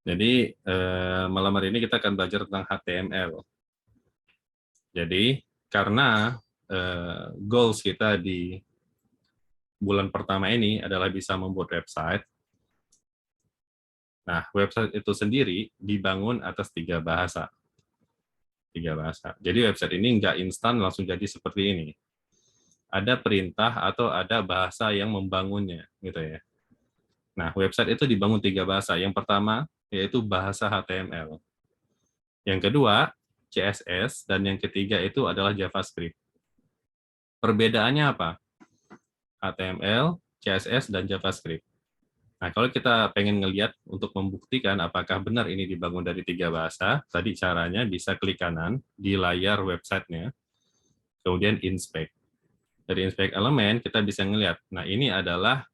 Jadi malam hari ini kita akan belajar tentang HTML. Jadi karena goals kita di bulan pertama ini adalah bisa membuat website. Nah, website itu sendiri dibangun atas tiga bahasa. Jadi website ini nggak instan langsung jadi seperti ini. Ada perintah atau ada bahasa yang membangunnya, gitu ya. Nah, website itu dibangun tiga bahasa. Yang pertama yaitu bahasa HTML. Yang kedua CSS, dan yang ketiga itu adalah JavaScript. Perbedaannya apa? HTML, CSS, dan JavaScript. Nah, kalau kita pengen ngelihat untuk membuktikan apakah benar ini dibangun dari tiga bahasa, tadi caranya bisa klik kanan di layar websitenya, kemudian inspect. Dari inspect elemen, kita bisa ngelihat. Nah, ini adalah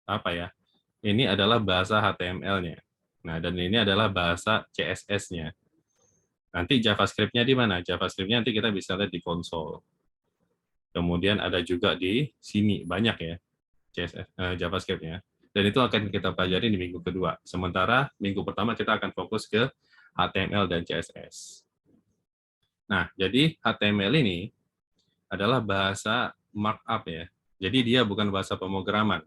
apa ya? Ini adalah bahasa HTML-nya. Nah, dan ini adalah bahasa CSS-nya. Nanti JavaScript-nya di mana? JavaScript-nya nanti kita bisa lihat di konsol. Kemudian ada juga di sini, banyak ya, JavaScript-nya. Dan itu akan kita pelajari di minggu kedua. Sementara minggu pertama kita akan fokus ke HTML dan CSS. Nah, jadi HTML ini adalah bahasa markup ya. Jadi dia bukan bahasa pemrograman.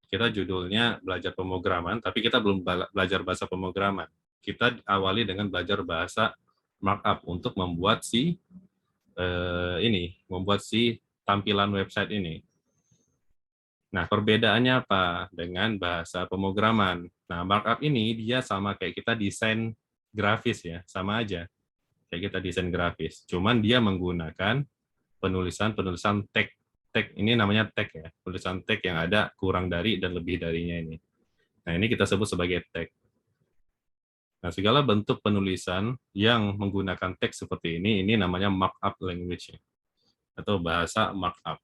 Kita judulnya belajar pemrograman, tapi kita belum belajar bahasa pemrograman. Kita awali dengan belajar bahasa markup untuk membuat membuat si tampilan website ini. Nah, perbedaannya apa dengan bahasa pemrograman? Nah, markup ini dia sama kayak kita desain grafis ya, sama aja kayak kita desain grafis. Cuman dia menggunakan penulisan tag. Tag ini namanya tag ya, tulisan tag yang ada kurang dari dan lebih darinya ini. Nah, ini kita sebut sebagai tag. Nah, segala bentuk penulisan yang menggunakan teks seperti ini namanya markup language atau bahasa markup.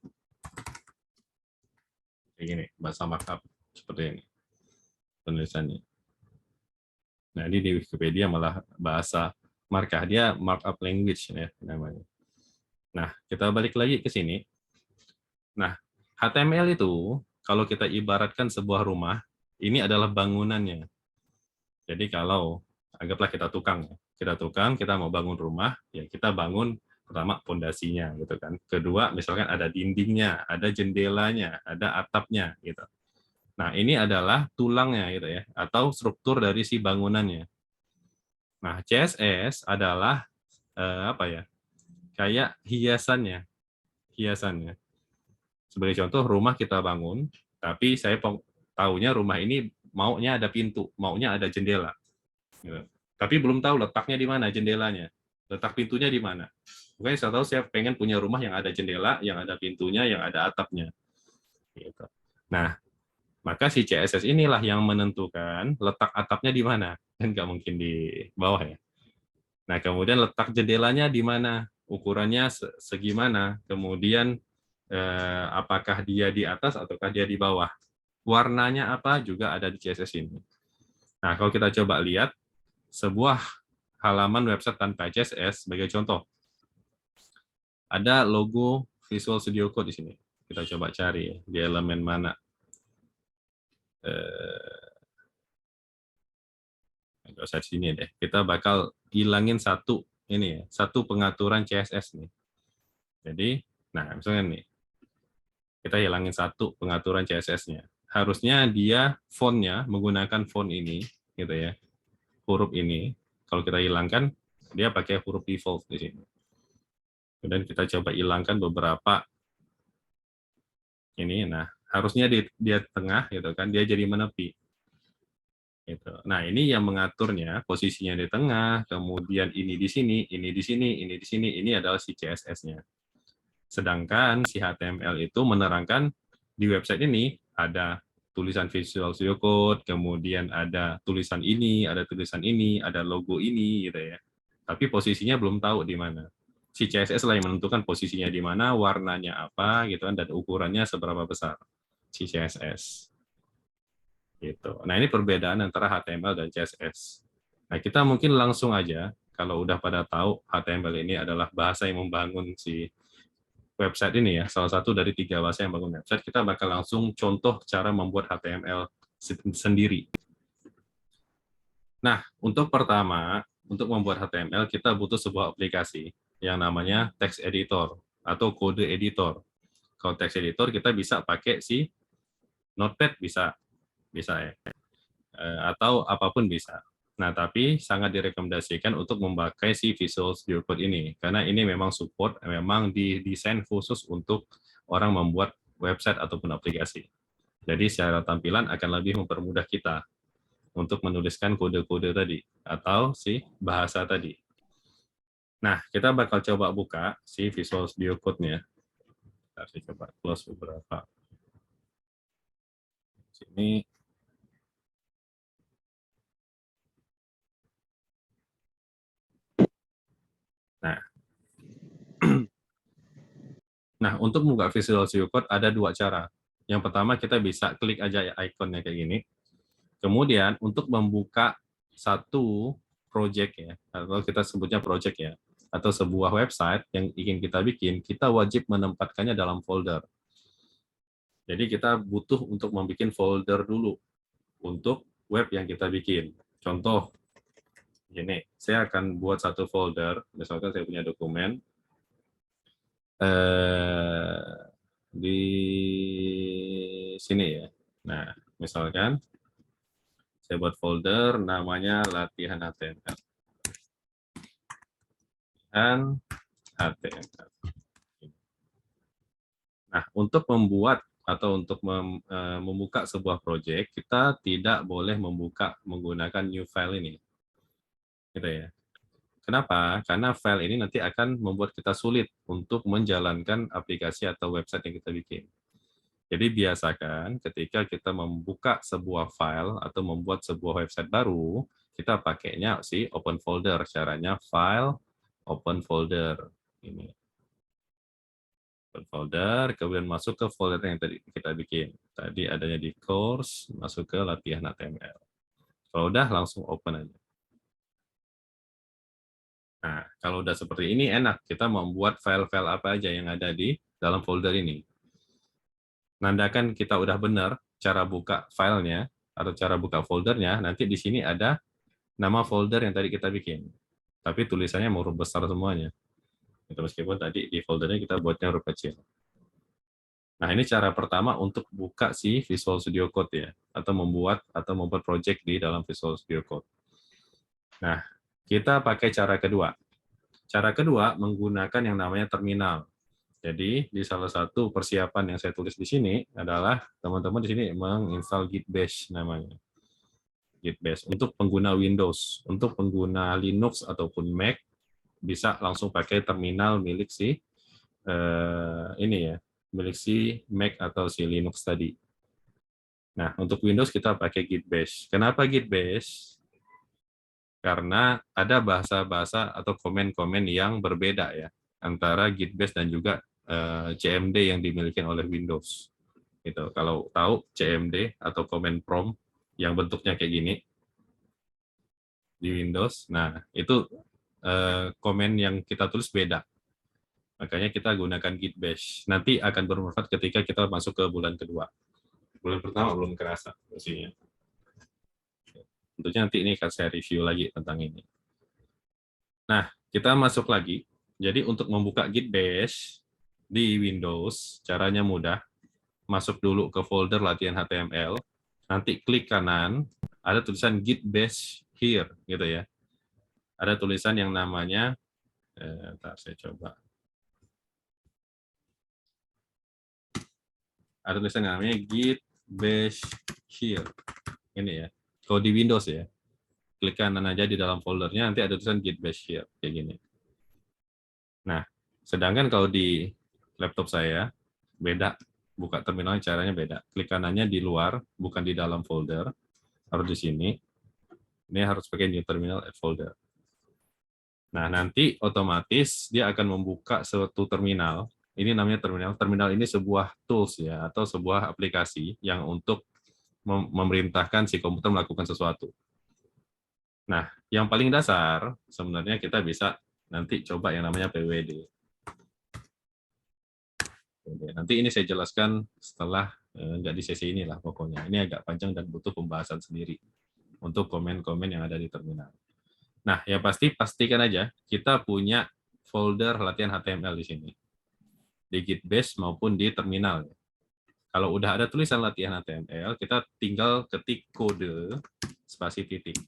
Kayak gini, bahasa markup seperti ini penulisannya. Nah, ini di Wikipedia malah bahasa markah, dia markup language ya namanya. Nah, kita balik lagi ke sini. Nah, HTML itu kalau kita ibaratkan sebuah rumah, ini adalah bangunannya. Jadi kalau anggaplah kita tukang, kita mau bangun rumah, ya kita bangun pertama pondasinya gitu kan. Kedua, misalkan ada dindingnya, ada jendelanya, ada atapnya gitu. Nah, ini adalah tulangnya gitu ya, atau struktur dari si bangunannya. Nah, CSS adalah apa ya? Kayak hiasannya, hiasannya. Sebagai contoh, rumah kita bangun, tapi saya tahunya rumah ini maunya ada pintu, maunya ada jendela. Gitu. Tapi belum tahu letaknya di mana jendelanya, letak pintunya di mana. Makanya saya tahu saya pengen punya rumah yang ada jendela, yang ada pintunya, yang ada atapnya. Gitu. Nah, maka si CSS inilah yang menentukan letak atapnya di mana, kan nggak mungkin di bawah ya. Nah, kemudian letak jendelanya di mana, ukurannya segimana, kemudian apakah dia di atas ataukah dia di bawah. Warnanya apa juga ada di CSS ini. Nah, kalau kita coba lihat sebuah halaman website tanpa CSS sebagai contoh. Ada logo Visual Studio Code di sini. Kita coba cari di elemen mana. Nggak usah di sini deh. Kita bakal hilangin satu ini ya, satu pengaturan CSS nih. Jadi, nah misalnya nih, kita hilangin satu pengaturan CSS-nya. Harusnya dia fontnya menggunakan font ini, gitu ya, huruf ini. Kalau kita hilangkan, dia pakai huruf default di sini. Kemudian kita coba hilangkan beberapa ini. Nah, harusnya di dia tengah, gitu kan, dia jadi menepi. Gitu. Nah, ini yang mengaturnya posisinya di tengah, kemudian ini di sini, ini di sini, ini di sini, ini adalah si CSS-nya. Sedangkan si HTML itu menerangkan di website ini ada tulisan Visual Studio Code, kemudian ada tulisan ini, ada logo ini gitu ya. Tapi posisinya belum tahu di mana. Si CSS lah yang menentukan posisinya di mana, warnanya apa gitu kan, dan ukurannya seberapa besar si CSS. Gitu. Nah, ini perbedaan antara HTML dan CSS. Nah, kita mungkin langsung aja kalau udah pada tahu HTML ini adalah bahasa yang membangun si website ini ya, salah satu dari tiga bahasa yang bangun website, kita bakal langsung contoh cara membuat HTML sendiri. Nah, untuk pertama, untuk membuat HTML, kita butuh sebuah aplikasi yang namanya text editor atau kode editor. Kalau text editor, kita bisa pakai si Notepad, bisa ya, atau apapun bisa. Nah, tapi sangat direkomendasikan untuk memakai si Visual Studio Code ini, karena ini memang support, memang didesain khusus untuk orang membuat website ataupun aplikasi. Jadi secara tampilan akan lebih mempermudah kita untuk menuliskan kode-kode tadi, atau si bahasa tadi. Nah, kita bakal coba buka si Visual Studio Code-nya. Saya coba close beberapa. Sini. Nah, nah, untuk membuka Visual Studio Code ada dua cara. Yang pertama, kita bisa klik aja ikonnya kayak gini. Kemudian, untuk membuka satu project ya, atau kita sebutnya project ya, atau sebuah website yang ingin kita bikin, kita wajib menempatkannya dalam folder. Jadi kita butuh untuk membuat folder dulu untuk web yang kita bikin. Contoh, gini, saya akan buat satu folder, misalkan saya punya dokumen, di sini ya. Nah, misalkan saya buat folder namanya latihan HTML. Dan HTML. Nah, untuk membuat atau untuk membuka sebuah project, kita tidak boleh membuka menggunakan new file ini. Gitu ya. Kenapa? Karena file ini nanti akan membuat kita sulit untuk menjalankan aplikasi atau website yang kita bikin. Jadi biasakan ketika kita membuka sebuah file atau membuat sebuah website baru, kita pakainya si open folder. Caranya file, open folder. Ini. Open folder, kemudian masuk ke folder yang tadi kita bikin. Tadi adanya di course, masuk ke latihan HTML. Kalau udah, langsung open aja. Nah, kalau udah seperti ini enak, kita membuat file-file apa aja yang ada di dalam folder ini. Nandakan kita udah benar cara buka filenya atau cara buka foldernya, nanti di sini ada nama folder yang tadi kita bikin. Tapi tulisannya huruf besar semuanya. Itu meskipun tadi di foldernya kita buatnya huruf kecil. Nah, ini cara pertama untuk buka si Visual Studio Code ya, atau membuat project di dalam Visual Studio Code. Nah, kita pakai cara kedua. Cara kedua menggunakan yang namanya terminal. Jadi di salah satu persiapan yang saya tulis di sini adalah teman-teman di sini menginstal Git Bash namanya. Git Bash untuk pengguna Windows, untuk pengguna Linux ataupun Mac bisa langsung pakai terminal milik si ini ya, milik si Mac atau si Linux tadi. Nah, untuk Windows kita pakai Git Bash. Kenapa Git Bash? Karena ada bahasa-bahasa atau komen-komen yang berbeda ya antara Git Bash dan juga CMD yang dimiliki oleh Windows. Gitu. Kalau tahu CMD atau command prompt yang bentuknya kayak gini di Windows, nah itu komen yang kita tulis beda. Makanya kita gunakan Git Bash. Nanti akan bermanfaat ketika kita masuk ke bulan kedua. Bulan pertama belum kerasa pastinya. Tentunya nanti ini akan saya review lagi tentang ini. Nah, kita masuk lagi. Jadi untuk membuka Git Bash di Windows, caranya mudah. Masuk dulu ke folder latihan HTML, nanti klik kanan, ada tulisan Git Bash here, gitu ya. Ada tulisan yang namanya, ntar saya coba. Ada tulisan yang namanya Git Bash here. Ini ya. Kalau di Windows ya, klik kanan aja di dalam foldernya, nanti ada tulisan Git Bash here, kayak gini. Nah, sedangkan kalau di laptop saya, beda. Buka terminalnya caranya beda. Klik kanannya di luar, bukan di dalam folder. Harus di sini. Ini harus pakai new terminal add folder. Nah, nanti otomatis dia akan membuka suatu terminal. Ini namanya terminal. Terminal ini sebuah tools ya, atau sebuah aplikasi yang untuk memerintahkan si komputer melakukan sesuatu. Nah, yang paling dasar sebenarnya kita bisa nanti coba yang namanya PWD. Nanti ini saya jelaskan setelah nggak di sesi inilah pokoknya. Ini agak panjang dan butuh pembahasan sendiri untuk komen-komen yang ada di terminal. Nah, yang pasti pastikan aja kita punya folder latihan HTML di sini, di Git base maupun di terminal. Kalau udah ada tulisan latihan HTML, kita tinggal ketik kode spasi titik.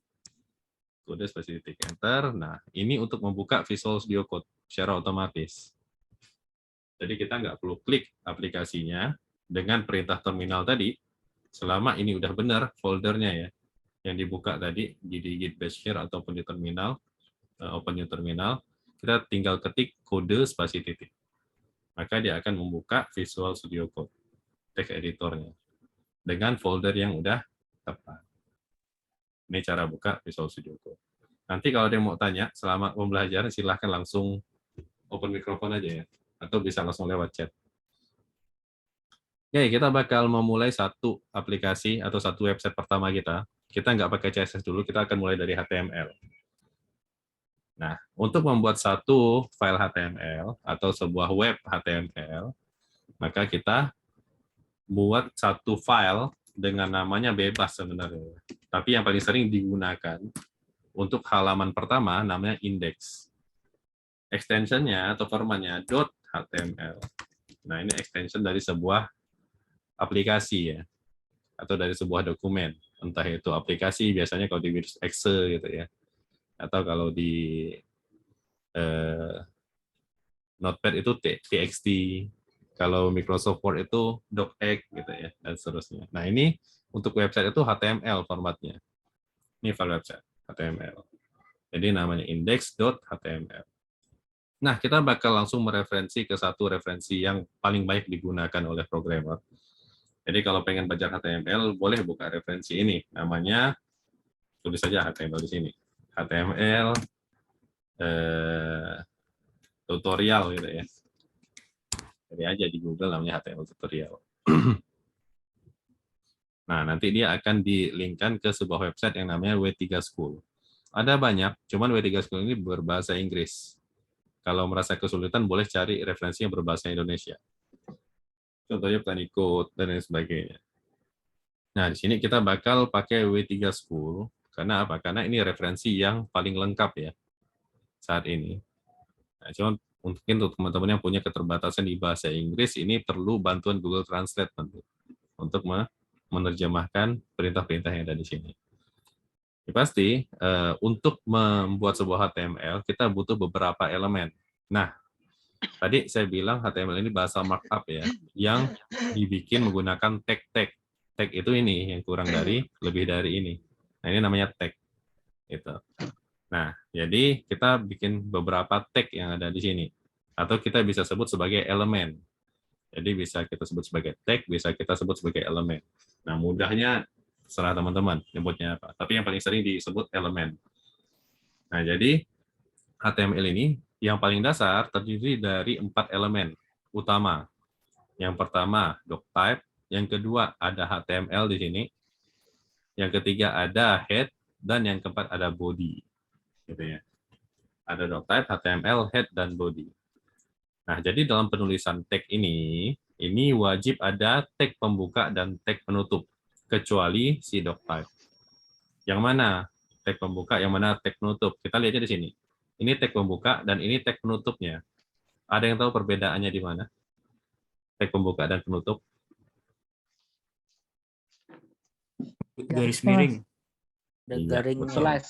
Kode spasi titik enter. Nah, ini untuk membuka Visual Studio Code secara otomatis. Jadi kita nggak perlu klik aplikasinya dengan perintah terminal tadi, selama ini udah benar foldernya ya, yang dibuka tadi di Git Bash Share ataupun di terminal, open new terminal, kita tinggal ketik kode spasi titik. Maka dia akan membuka Visual Studio Code, text editornya, dengan folder yang udah tepat. Ini cara buka Visual Studio Code. Nanti kalau ada yang mau tanya, selama pembelajaran silahkan langsung open mikrofon aja ya, atau bisa langsung lewat chat. Oke, kita bakal memulai satu aplikasi atau satu website pertama kita. Kita nggak pakai CSS dulu, kita akan mulai dari HTML. Nah, untuk membuat satu file HTML atau sebuah web HTML, maka kita buat satu file dengan namanya bebas sebenarnya. Tapi yang paling sering digunakan untuk halaman pertama namanya index. Extension-nya atau formatnya .html. Nah, ini extension dari sebuah aplikasi ya, atau dari sebuah dokumen. Entah itu aplikasi, biasanya kalau di Windows Excel gitu ya, atau kalau di Notepad itu txt, kalau Microsoft Word itu docx gitu ya, dan seterusnya. Nah, ini untuk website itu HTML formatnya. Ini file website HTML. Jadi namanya index.html. Nah, kita bakal langsung mereferensi ke satu referensi yang paling baik digunakan oleh programmer. Jadi kalau pengen belajar HTML, boleh buka referensi ini. Namanya, tulis saja HTML di sini. HTML tutorial gitu ya. Jadi aja di Google namanya HTML tutorial. Nah, nanti dia akan di-linkkan ke sebuah website yang namanya W3 School. Ada banyak, cuman W3 School ini berbahasa Inggris. Kalau merasa kesulitan, boleh cari referensi yang berbahasa Indonesia. Contohnya Planikode dan lain sebagainya. Nah, di sini kita bakal pakai W3 School. Karena apa? Karena ini referensi yang paling lengkap ya saat ini. Nah, cuman mungkin untuk teman-teman yang punya keterbatasan di bahasa Inggris, ini perlu bantuan Google Translate tentu untuk menerjemahkan perintah-perintah yang ada di sini. Ya, pasti untuk membuat sebuah HTML kita butuh beberapa elemen. Nah, tadi saya bilang HTML ini bahasa markup ya, yang dibikin menggunakan tag-tag. Tag itu ini yang kurang dari, lebih dari ini. Nah, ini namanya tag. Gitu. Nah, jadi kita bikin beberapa tag yang ada di sini. Atau kita bisa sebut sebagai elemen. Jadi bisa kita sebut sebagai tag, bisa kita sebut sebagai elemen. Nah, mudahnya serah teman-teman nyebutnya apa. Tapi yang paling sering disebut elemen. Nah, jadi HTML ini yang paling dasar terdiri dari 4 elemen utama. Yang pertama, doctype. Yang kedua, ada HTML di sini. Yang ketiga, ada head. Dan yang keempat, ada body. Gitu ya. Ada doctype, HTML, head, dan body. Nah, jadi dalam penulisan tag ini wajib ada tag pembuka dan tag penutup, kecuali si doctype. Yang mana tag pembuka, yang mana tag penutup? Kita lihatnya di sini. Ini tag pembuka dan ini tag penutupnya. Ada yang tahu perbedaannya di mana? Tag pembuka dan penutup? Garis miring. Dan Iya, garing betul. slash.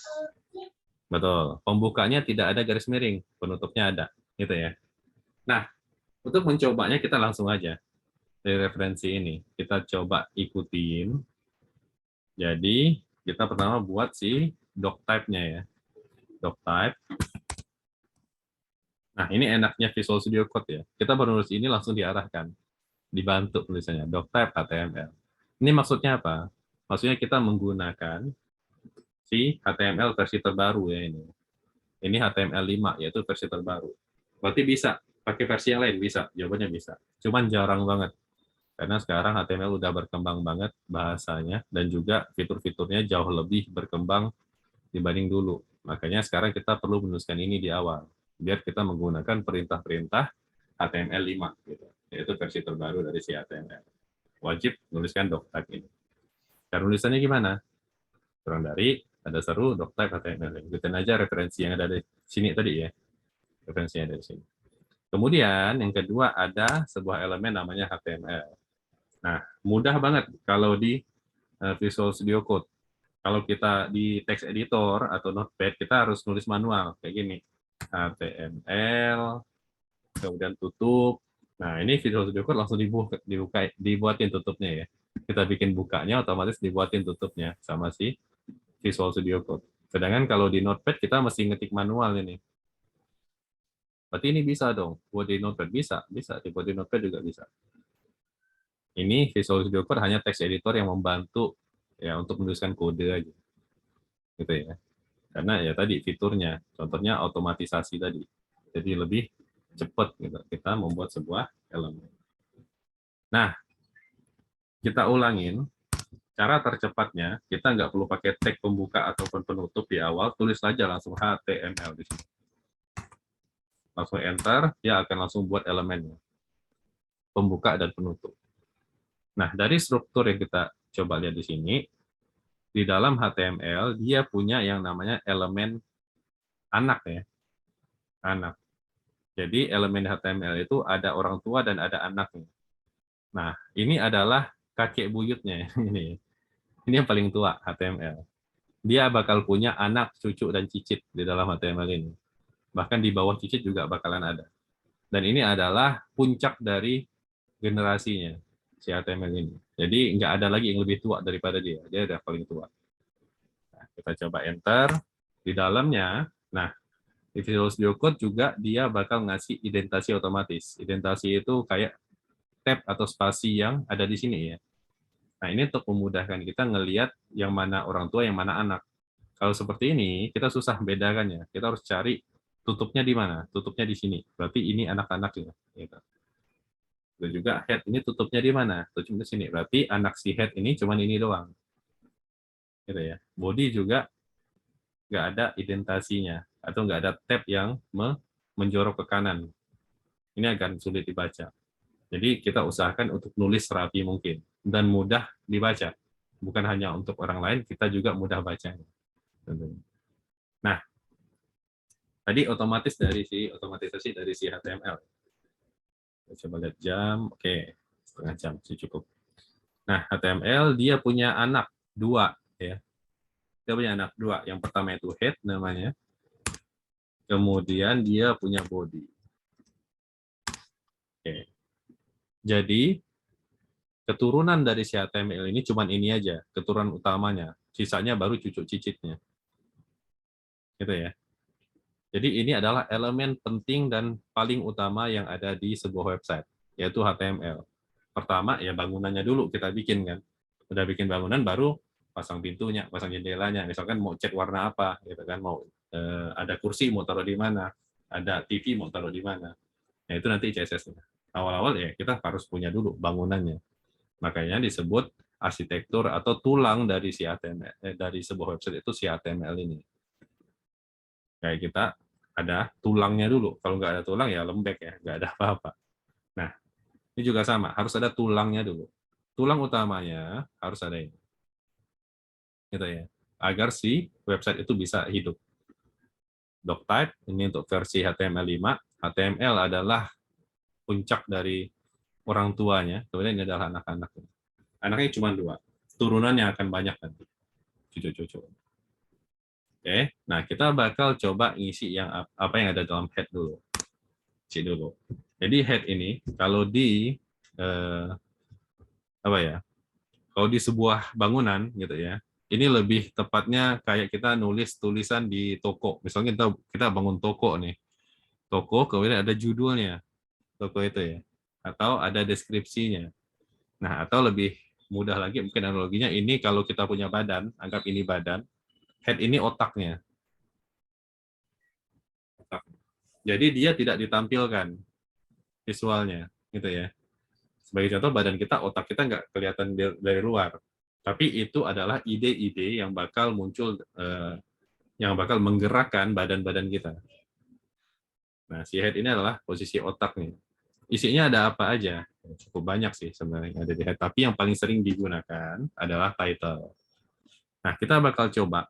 Betul. Pembukanya tidak ada garis miring, penutupnya ada, gitu ya. Nah, untuk mencobanya kita langsung aja dari referensi ini. Kita coba ikutin. Jadi, kita pertama buat si doctype-nya ya. Doctype. Nah, ini enaknya Visual Studio Code ya. Kita baru nulis ini langsung diarahkan. Dibantu tulisannya, doctype HTML. Ini maksudnya apa? Maksudnya kita menggunakan si HTML versi terbaru ya ini. Ini HTML5, yaitu versi terbaru. Berarti bisa, pakai versi yang lain bisa, jawabannya bisa. Cuman jarang banget. Karena sekarang HTML udah berkembang banget bahasanya, dan juga fitur-fiturnya jauh lebih berkembang dibanding dulu. Makanya sekarang kita perlu menuliskan ini di awal, biar kita menggunakan perintah-perintah HTML5, gitu, yaitu versi terbaru dari si HTML. wajib menuliskan doctype ini. Cara nulisannya gimana? Kurang dari, ada seru, doctype, HTML. Ikutin aja referensi yang ada di sini tadi ya. Referensinya dari sini. Kemudian yang kedua ada sebuah elemen namanya HTML. Nah, mudah banget kalau di Visual Studio Code. Kalau kita di text editor atau notepad, kita harus nulis manual kayak gini. HTML, kemudian tutup. Nah, ini Visual Studio Code langsung dibuatin tutupnya ya. Kita bikin bukanya, otomatis dibuatin tutupnya sama si Visual Studio Code. Sedangkan kalau di notepad kita mesti ngetik manual ini. Berarti ini bisa dong, buat di notepad bisa, dibuat di notepad juga bisa. Ini Visual Studio Code hanya text editor yang membantu ya untuk menuliskan kode aja, gitu ya. Karena ya tadi fiturnya, contohnya otomatisasi tadi, jadi lebih cepat gitu kita membuat sebuah elemen. Nah, kita ulangin. Cara tercepatnya, kita nggak perlu pakai tag pembuka ataupun penutup di awal, tulis saja langsung HTML di sini. Langsung enter, dia akan langsung buat elemennya. Pembuka dan penutup. Nah, dari struktur yang kita coba lihat di sini, di dalam HTML, dia punya yang namanya elemen anak ya. Anak. Jadi elemen HTML itu ada orang tua dan ada anaknya. Nah, ini adalah kakek buyutnya. Ini yang paling tua HTML. Dia bakal punya anak, cucu, dan cicit di dalam HTML ini. Bahkan di bawah cicit juga bakalan ada. Dan ini adalah puncak dari generasinya, si HTML ini. Jadi nggak ada lagi yang lebih tua daripada dia. Dia udah paling tua. Nah, kita coba enter. Di dalamnya, nah, di Visual Studio Code juga dia bakal ngasih indentasi otomatis. Indentasi itu kayak tab atau spasi yang ada di sini ya. Nah, ini untuk memudahkan kita ngelihat yang mana orang tua, yang mana anak. Kalau seperti ini, kita susah bedakannya. Kita harus cari tutupnya di mana. Tutupnya di sini. Berarti ini anak-anak ya. Gitu. Dan juga head ini tutupnya di mana. Tutupnya di sini. Berarti anak si head ini cuma ini doang. Gitu ya. Body juga nggak ada identasinya. Atau nggak ada tab yang menjorok ke kanan. Ini akan sulit dibaca. Jadi kita usahakan untuk nulis rapi mungkin. Dan mudah dibaca. Bukan hanya untuk orang lain, kita juga mudah bacanya. Nah, tadi otomatisasi dari si HTML. Kita coba lihat jam, oke, setengah jam sih cukup. Nah, HTML dia punya anak dua, ya. Dia punya anak dua. Yang pertama itu head namanya, kemudian dia punya body. Oke. Jadi keturunan dari si HTML ini cuman ini aja, keturunan utamanya. Sisanya baru cucu cicitnya. Gitu ya. Jadi ini adalah elemen penting dan paling utama yang ada di sebuah website, yaitu HTML. Pertama, ya bangunannya dulu kita bikin kan. Udah bikin bangunan, baru pasang pintunya, pasang jendelanya. Misalkan mau cat warna apa, gitu kan. Mau ada kursi mau taruh di mana, ada TV mau taruh di mana. Nah itu nanti CSS-nya. Awal-awal ya kita harus punya dulu bangunannya. Makanya disebut arsitektur atau tulang dari si HTML, dari sebuah website itu si HTML ini. Kayak kita ada tulangnya dulu. Kalau nggak ada tulang ya lembek ya, nggak ada apa-apa. Nah, ini juga sama, harus ada tulangnya dulu. Tulang utamanya harus ada ini. Gitu ya. Agar si website itu bisa hidup. Doctype, ini untuk versi HTML5. HTML adalah puncak dari orang tuanya, kemudian ini adalah anak-anak. Anaknya cuma dua. Turunannya akan banyak nanti. Cucu-cucu. Oke, nah kita bakal coba ngisi yang apa yang ada dalam head dulu. Isi dulu. Jadi head ini kalau di apa ya? Kalau di sebuah bangunan gitu ya, ini lebih tepatnya kayak kita nulis tulisan di toko. Misalnya kita bangun toko nih. Toko kemudian ada judulnya. Toko itu ya. Atau ada deskripsinya. Nah, atau lebih mudah lagi mungkin analoginya ini kalau kita punya badan, anggap ini badan, head ini otaknya. Jadi dia tidak ditampilkan visualnya, gitu ya. Sebagai contoh, badan kita, otak kita nggak kelihatan dari luar. Tapi itu adalah ide-ide yang bakal muncul, yang bakal menggerakkan badan-badan kita. Nah, si head ini adalah posisi otak nih. isinya ada apa aja? Cukup banyak sih sebenarnya yang ada di head, tapi yang paling sering digunakan adalah title. Nah, kita bakal coba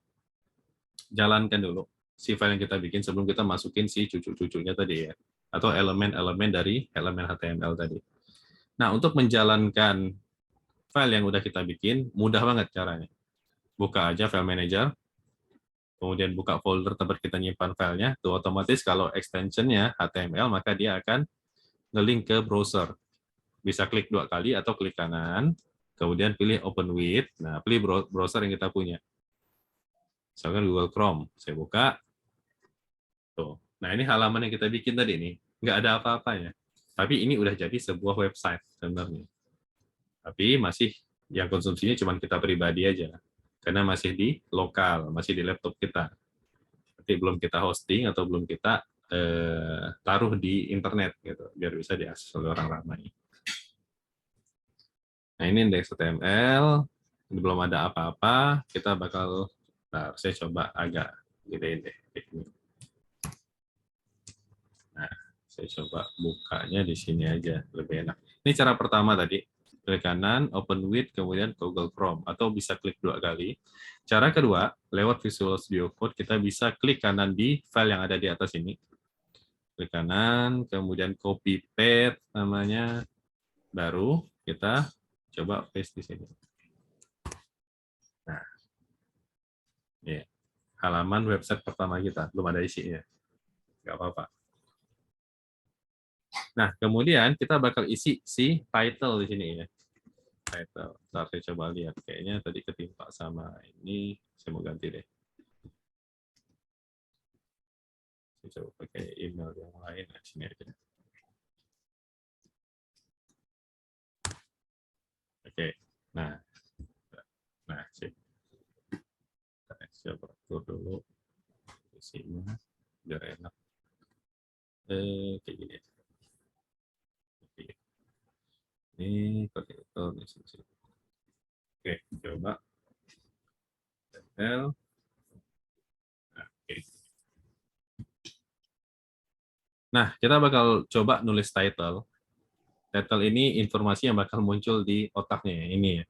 jalankan dulu si file yang kita bikin sebelum kita masukin si cucu-cucunya tadi ya, atau elemen-elemen dari elemen HTML tadi. Nah, untuk menjalankan file yang udah kita bikin, mudah banget caranya. Buka aja file manager, kemudian buka folder tempat kita nyimpan filenya, tuh otomatis kalau extensionnya HTML, maka dia akan nge-link ke browser. Bisa klik 2 kali atau klik kanan, kemudian pilih open with, nah pilih browser yang kita punya. Misalkan Google Chrome, saya buka, tuh. Nah ini halaman yang kita bikin tadi nih, nggak ada apa-apanya. Tapi ini udah jadi sebuah website sebenarnya. Tapi masih yang konsumsinya cuma kita pribadi aja. Karena masih di lokal, masih di laptop kita. Tapi belum kita hosting atau belum kita taruh di internet gitu, biar bisa diakses oleh orang ramai. Nah ini index HTML, ini belum ada apa-apa, kita bakal, nah, saya coba agak gedein deh. Nah, saya coba bukanya di sini aja, lebih enak. Ini cara pertama tadi, klik kanan, open with, kemudian Google Chrome, atau bisa klik 2 kali. Cara kedua, lewat Visual Studio Code, kita bisa klik kanan di file yang ada di atas ini. Klik kanan, kemudian copy paste namanya, baru kita coba paste di sini. Nah, ya, halaman website pertama kita, belum ada isinya. Nggak apa-apa. Nah, kemudian kita bakal isi si title di sini ya. Title. Ntar saya coba lihat. Kayaknya tadi ketimpa sama ini. Saya mau ganti deh. Saya coba pakai email yang lain. Nah, sini aja. Oke. Nah, sip. Saya atur dulu isinya biar enak. Kayak gini. Ini pakai itu di sini. Oke, coba. Title. Oke. Nah, kita bakal coba nulis title. Title ini informasi yang bakal muncul di otaknya ini ya.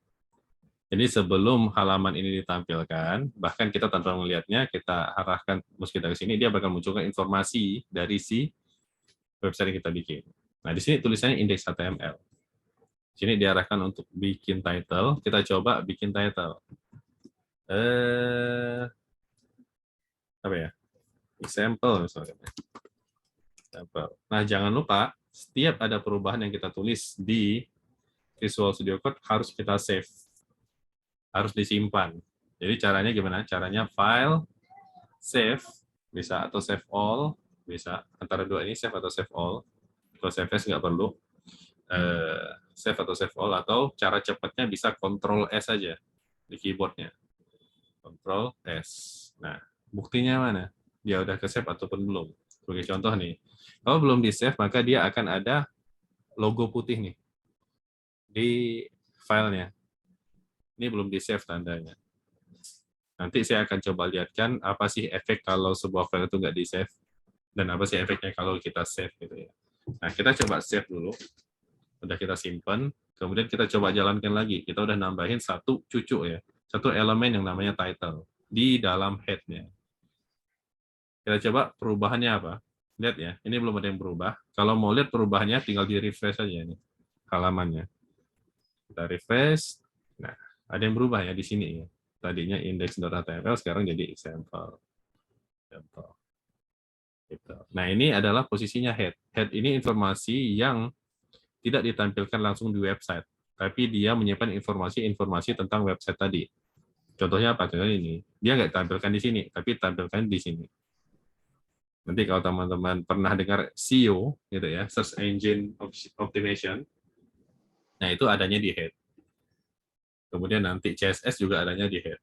Jadi sebelum halaman ini ditampilkan, bahkan kita tanpa melihatnya, kita arahkan mouse kita ke sini, dia bakal munculkan informasi dari si website yang kita bikin. Nah, di sini tulisannya index HTML. Di sini diarahkan untuk bikin title. Kita coba bikin title. Apa ya? Example misalnya. Nah, jangan lupa setiap ada perubahan yang kita tulis di Visual Studio Code harus kita save. Harus disimpan. Jadi caranya gimana? Caranya file, save, bisa atau save all, bisa antara dua ini save atau save all. Kalau save as nggak perlu. Save atau save all, atau cara cepatnya bisa Ctrl S aja di keyboardnya. Ctrl S. Nah, buktinya mana? Dia udah ke save ataupun belum? Sebagai contoh nih, kalau belum di save maka dia akan ada logo putih nih di filenya. Ini belum di save tandanya. Nanti saya akan coba lihatkan apa sih efek kalau sebuah file itu nggak di save, dan apa sih efeknya kalau kita save gitu ya. Nah, kita coba save dulu. Udah kita simpan, kemudian kita coba jalankan lagi. Kita udah nambahin satu cucu ya, satu elemen yang namanya title di dalam head-nya. Kita coba perubahannya apa. Lihat ya, ini belum ada yang berubah. Kalau mau lihat perubahannya, tinggal di refresh aja nih halamannya. Kita refresh. Nah, ada yang berubah ya di sini ya. Tadinya index.html, sekarang jadi example. Gitu. Nah, ini adalah posisinya head. Head ini informasi yang tidak ditampilkan langsung di website, tapi dia menyimpan informasi-informasi tentang website tadi. Contohnya apa? Contohnya ini. Dia nggak tampilkan di sini, tapi tampilkan di sini. Nanti kalau teman-teman pernah dengar SEO, gitu ya, Search Engine Optimization, nah itu adanya di head. Kemudian nanti CSS juga adanya di head.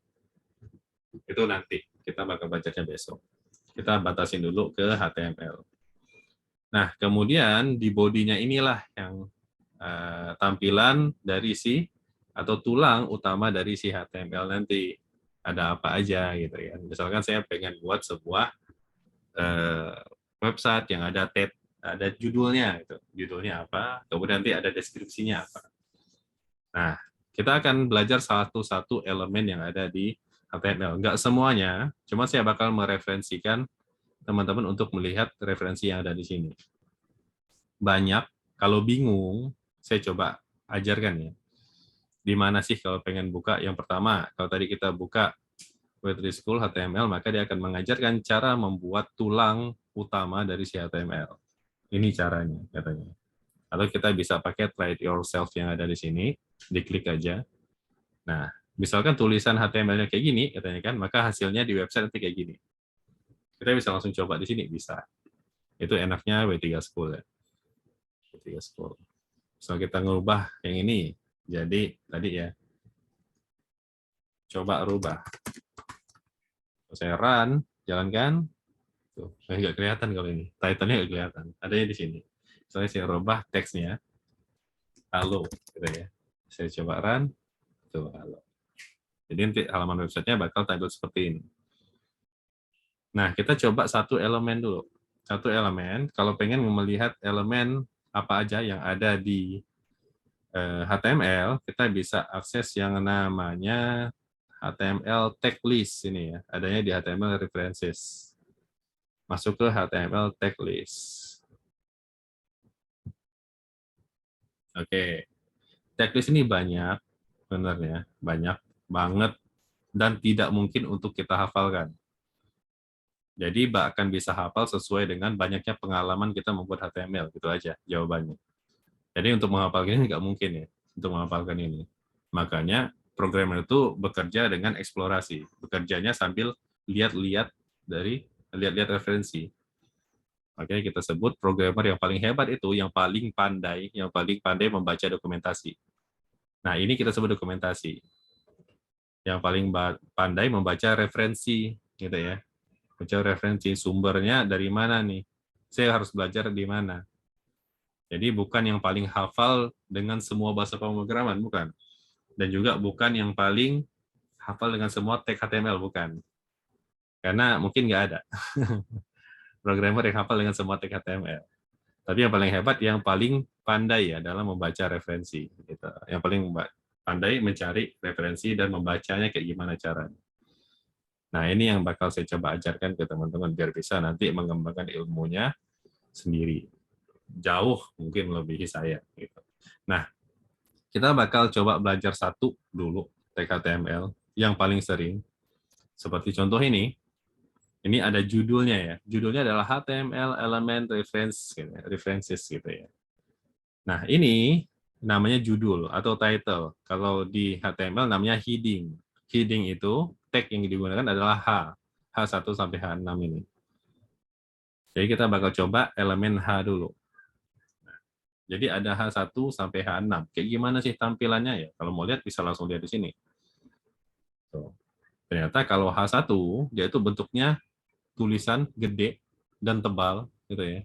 Itu nanti, kita bakal bacanya besok. Kita batasin dulu ke HTML. Nah, kemudian di bodinya inilah yang tampilan dari si atau tulang utama dari si HTML nanti. Ada apa aja gitu ya. Misalkan saya pengen buat sebuah website yang ada ada judulnya, itu judulnya apa, kemudian nanti ada deskripsinya apa. Nah, kita akan belajar satu-satu elemen yang ada di HTML. Nggak semuanya, cuma saya bakal mereferensikan teman-teman untuk melihat referensi yang ada di sini. Banyak, kalau bingung, saya coba ajarkan ya. Di mana sih kalau pengen buka? Yang pertama, kalau tadi kita buka Web3 School HTML, maka dia akan mengajarkan cara membuat tulang utama dari si HTML. Ini caranya, katanya. Atau kita bisa pakai try it yourself yang ada di sini, diklik aja. Nah, misalkan tulisan HTML-nya kayak gini, katanya kan, maka hasilnya di website nanti kayak gini. Kita bisa langsung coba di sini, bisa. Itu enaknya W3 School ya. W3 School. So, kita ngubah yang ini. Jadi, tadi ya, coba rubah. Saya run, jalankan. Tuh, nggak kelihatan kalau ini. Title-nya nggak kelihatan. Adanya di sini. Saya rubah teksnya. Halo, gitu ya. Saya coba run. Tuh, halo. Jadi nanti halaman websitenya bakal tampil seperti ini. Nah, kita coba satu elemen dulu. Satu elemen, kalau pengen melihat elemen apa aja yang ada di HTML, kita bisa akses yang namanya HTML tag list ini ya. Adanya di HTML references. Masuk ke HTML tag list. Oke. Tag list ini banyak, benernya, banyak banget, dan tidak mungkin untuk kita hafalkan. Jadi bahkan bisa hafal sesuai dengan banyaknya pengalaman kita membuat HTML, gitu aja jawabannya. Jadi untuk menghafalkan ini nggak mungkin ya, untuk menghafalkan ini. Makanya programmer itu bekerja dengan eksplorasi, bekerjanya sambil lihat-lihat referensi. Makanya kita sebut programmer yang paling hebat itu yang paling pandai membaca dokumentasi. Nah, ini kita sebut dokumentasi. Yang paling pandai membaca referensi, gitu ya. Baca referensi sumbernya dari mana nih? Saya harus belajar di mana? Jadi bukan yang paling hafal dengan semua bahasa pemrograman, bukan. Dan juga bukan yang paling hafal dengan semua tag HTML, bukan. Karena mungkin nggak ada programmer yang hafal dengan semua tag HTML. Tapi yang paling hebat, yang paling pandai ya dalam membaca referensi. Gitu. Yang paling pandai mencari referensi dan membacanya kayak gimana caranya. Nah, ini yang bakal saya coba ajarkan ke teman-teman biar bisa nanti mengembangkan ilmunya sendiri. Jauh mungkin melebihi saya. Gitu. Nah, kita bakal coba belajar satu dulu, tag HTML, yang paling sering. Seperti contoh ini ada judulnya ya. Judulnya adalah HTML Element References gitu ya. Nah, ini namanya judul atau title. Kalau di HTML namanya heading. Heading itu tag yang digunakan adalah H1 sampai H6 ini. Jadi kita bakal coba elemen H dulu. Jadi ada H1 sampai H6. Kayak gimana sih tampilannya ya? Kalau mau lihat bisa langsung lihat di sini. Tuh. Ternyata kalau H1 dia itu bentuknya tulisan gede dan tebal gitu ya.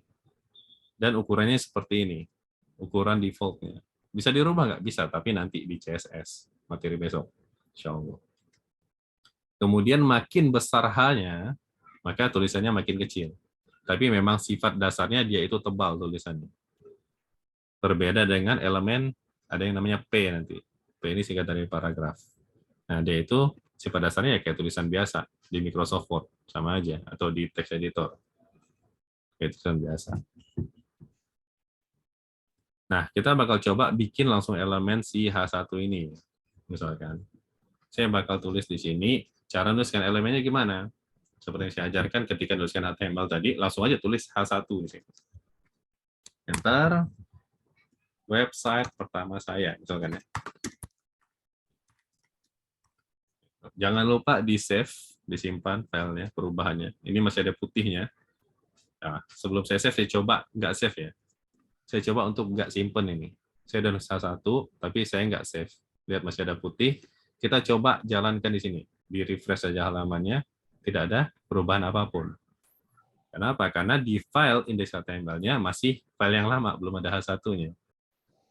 Dan ukurannya seperti ini. Ukuran defaultnya. Bisa dirubah nggak? Bisa, tapi nanti di CSS materi besok. Insya Allah. Kemudian makin besar H-nya, maka tulisannya makin kecil. Tapi memang sifat dasarnya dia itu tebal tulisannya. Berbeda dengan elemen, ada yang namanya P nanti. P ini singkat dari paragraf. Nah, dia itu sifat dasarnya ya kayak tulisan biasa di Microsoft Word, sama aja, atau di text editor. Kayak tulisan biasa. Nah, kita bakal coba bikin langsung elemen si H1 ini. Misalkan, saya bakal tulis di sini, cara nuliskan elemennya gimana? Seperti yang saya ajarkan ketika nuliskan HTML tadi, langsung aja tulis H1 di sini. Enter, website pertama saya, misalkan ya. Jangan lupa di-save, disimpan filenya, perubahannya. Ini masih ada putihnya. Nah, sebelum saya save, saya coba nggak save ya. Saya coba untuk nggak simpen ini. Saya udah nulis satu, tapi saya nggak save. Lihat masih ada putih. Kita coba jalankan di sini. Di refresh saja halamannya, tidak ada perubahan apapun. Kenapa? Karena di file index HTML-nya masih file yang lama, belum ada H1-nya.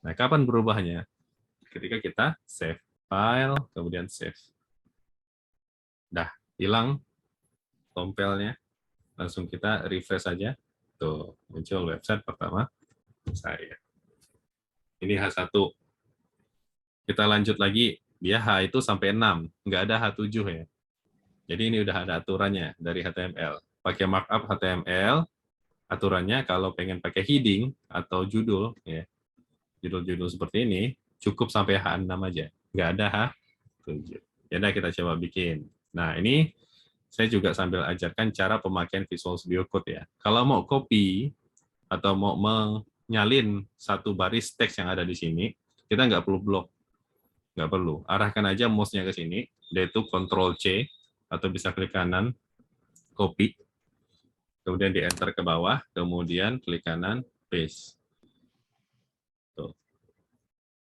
Nah, kapan berubahnya? Ketika kita save file, kemudian save. Dah, hilang tompelnya. Langsung kita refresh saja. Tuh, muncul website pertama saya. Ini H1. Kita lanjut lagi, dia H itu sampai 6, nggak ada H7 ya. Jadi ini udah ada aturannya dari HTML. Pakai markup HTML, aturannya kalau pengen pakai heading atau judul, ya, judul-judul seperti ini, cukup sampai H6 aja. Nggak ada H7. Ya udah kita coba bikin. Nah, ini saya juga sambil ajarkan cara pemakaian Visual Studio Code ya. Kalau mau copy atau mau menyalin satu baris teks yang ada di sini, kita nggak perlu blok. Nggak perlu. Arahkan aja mouse-nya ke sini, yaitu Ctrl-C, atau bisa klik kanan, copy, kemudian di-enter ke bawah, kemudian klik kanan, paste. Tuh.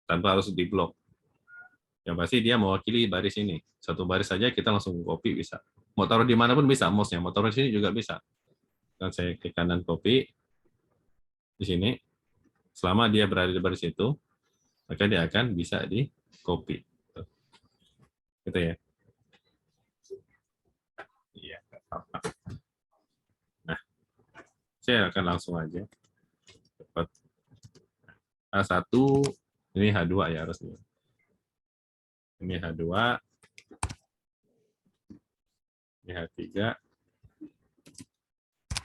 Tanpa harus di-blok. Yang pasti dia mewakili baris ini. Satu baris saja kita langsung copy bisa. Mau taruh di mana pun bisa, mouse-nya. Mau taruh di sini juga bisa. Dan saya klik kanan, copy, di sini. Selama dia berada di baris itu, maka dia akan bisa di-copy. Gitu ya. Iya, apa. Nah, saya akan langsung aja. Cepat. H1, ini H2 ya harusnya. Ini H2, ini H3.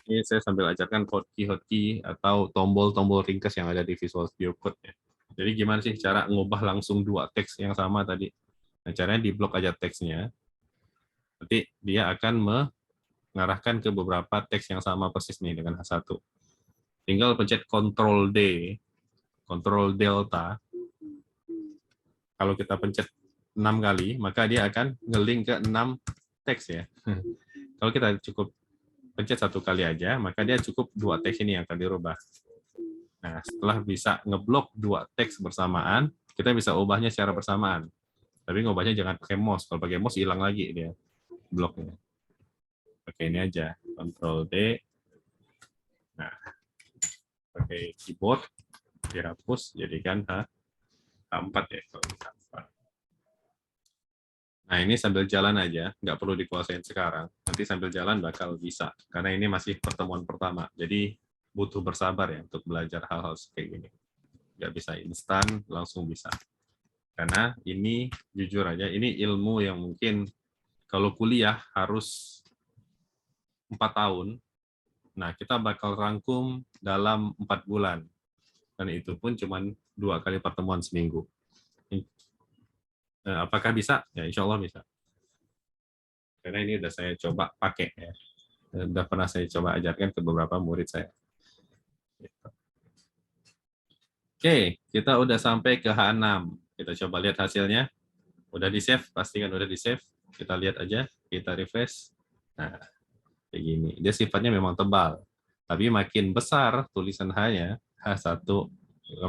Ini saya sambil ajarkan hotkey atau tombol-tombol ringkas yang ada di Visual Studio Code. Ya. Jadi gimana sih cara ngubah langsung dua teks yang sama tadi? Nah, caranya di-blok aja teksnya. Nanti dia akan mengarahkan ke beberapa teks yang sama persis nih dengan H1. Tinggal pencet Ctrl-D, Ctrl-Delta. Kalau kita pencet 6 kali, maka dia akan nge-link ke 6 teks ya. Kalau kita cukup pencet satu kali aja, maka dia cukup 2 teks ini yang akan dirubah. Nah, setelah bisa ngeblok 2 teks bersamaan, kita bisa ubahnya secara bersamaan. Tapi ngubahnya jangan pakai mouse. Kalau pakai mouse hilang lagi dia bloknya. Pakai ini aja, Ctrl-D. Nah, pakai keyboard, dihapus, jadikan H4 ya. Kalau H4. Nah, ini sambil jalan aja, nggak perlu dikuasain sekarang. Nanti sambil jalan bakal bisa, karena ini masih pertemuan pertama. Jadi butuh bersabar ya untuk belajar hal-hal kayak gini. Nggak bisa instan, langsung bisa. Karena ini, jujur aja, ini ilmu yang mungkin kalau kuliah harus 4 tahun, nah kita bakal rangkum dalam 4 bulan. Dan itu pun cuma 2 kali pertemuan seminggu. Apakah bisa? Ya, insya Allah bisa. Karena ini udah saya coba pakai ya. Udah pernah saya coba ajarkan ke beberapa murid saya. Oke, kita udah sampai ke H6. Kita coba lihat hasilnya. Udah di-save, pastikan udah di-save. Kita lihat aja, kita refresh. Nah, kayak gini. Dia sifatnya memang tebal. Tapi makin besar tulisan H-nya, H1,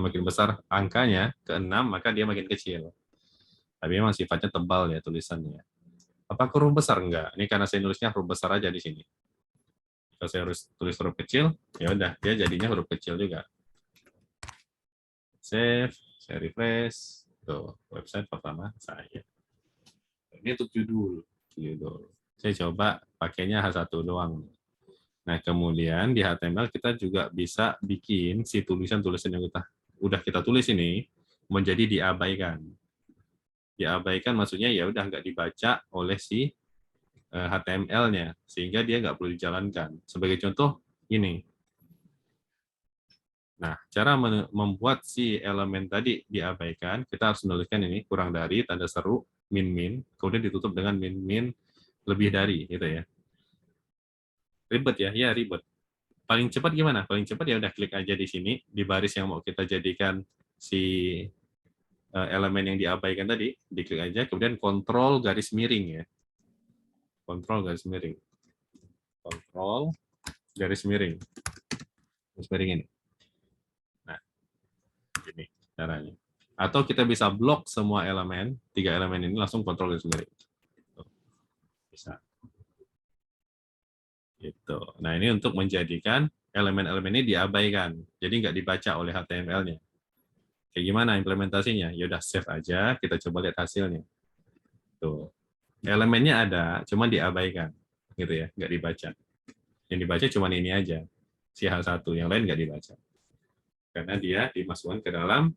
makin besar angkanya, ke 6, maka dia makin kecil. Tapi memang sifatnya tebal ya tulisannya. Apakah huruf besar? Enggak. Ini karena saya nulisnya huruf besar aja di sini. Kalau saya tulis huruf kecil, ya udah dia jadinya huruf kecil juga. Save, saya refresh. Tuh, website pertama saya. Ini untuk judul. Saya coba pakainya H1 doang. Nah, kemudian di HTML kita juga bisa bikin si tulisan-tulisan yang udah kita tulis ini menjadi diabaikan. Diabaikan maksudnya ya udah nggak dibaca oleh si HTML-nya, sehingga dia nggak perlu dijalankan. Sebagai contoh, ini. Nah, cara membuat si elemen tadi diabaikan, kita harus menuliskan ini, kurang dari, tanda seru, min-min, kemudian ditutup dengan min-min lebih dari, gitu ya. Ribet ya? Ya, ribet. Paling cepat gimana? Paling cepat ya udah klik aja di sini, di baris yang mau kita jadikan si elemen yang diabaikan tadi, diklik aja, kemudian kontrol garis miring ya. Kontrol garis miring. Kontrol garis miring. Garis miring ini. Nah, ini caranya. Atau kita bisa blok semua elemen, 3 elemen ini langsung kontrol garis miring. Bisa. Gitu. Nah, ini untuk menjadikan elemen-elemen ini diabaikan. Jadi nggak dibaca oleh HTML-nya. Kayak gimana implementasinya? Ya udah save aja, kita coba lihat hasilnya. Tuh. Elemennya ada, cuma diabaikan. Gitu ya, nggak dibaca. Yang dibaca cuma ini aja. si H1, yang lain nggak dibaca. Karena dia dimasukkan ke dalam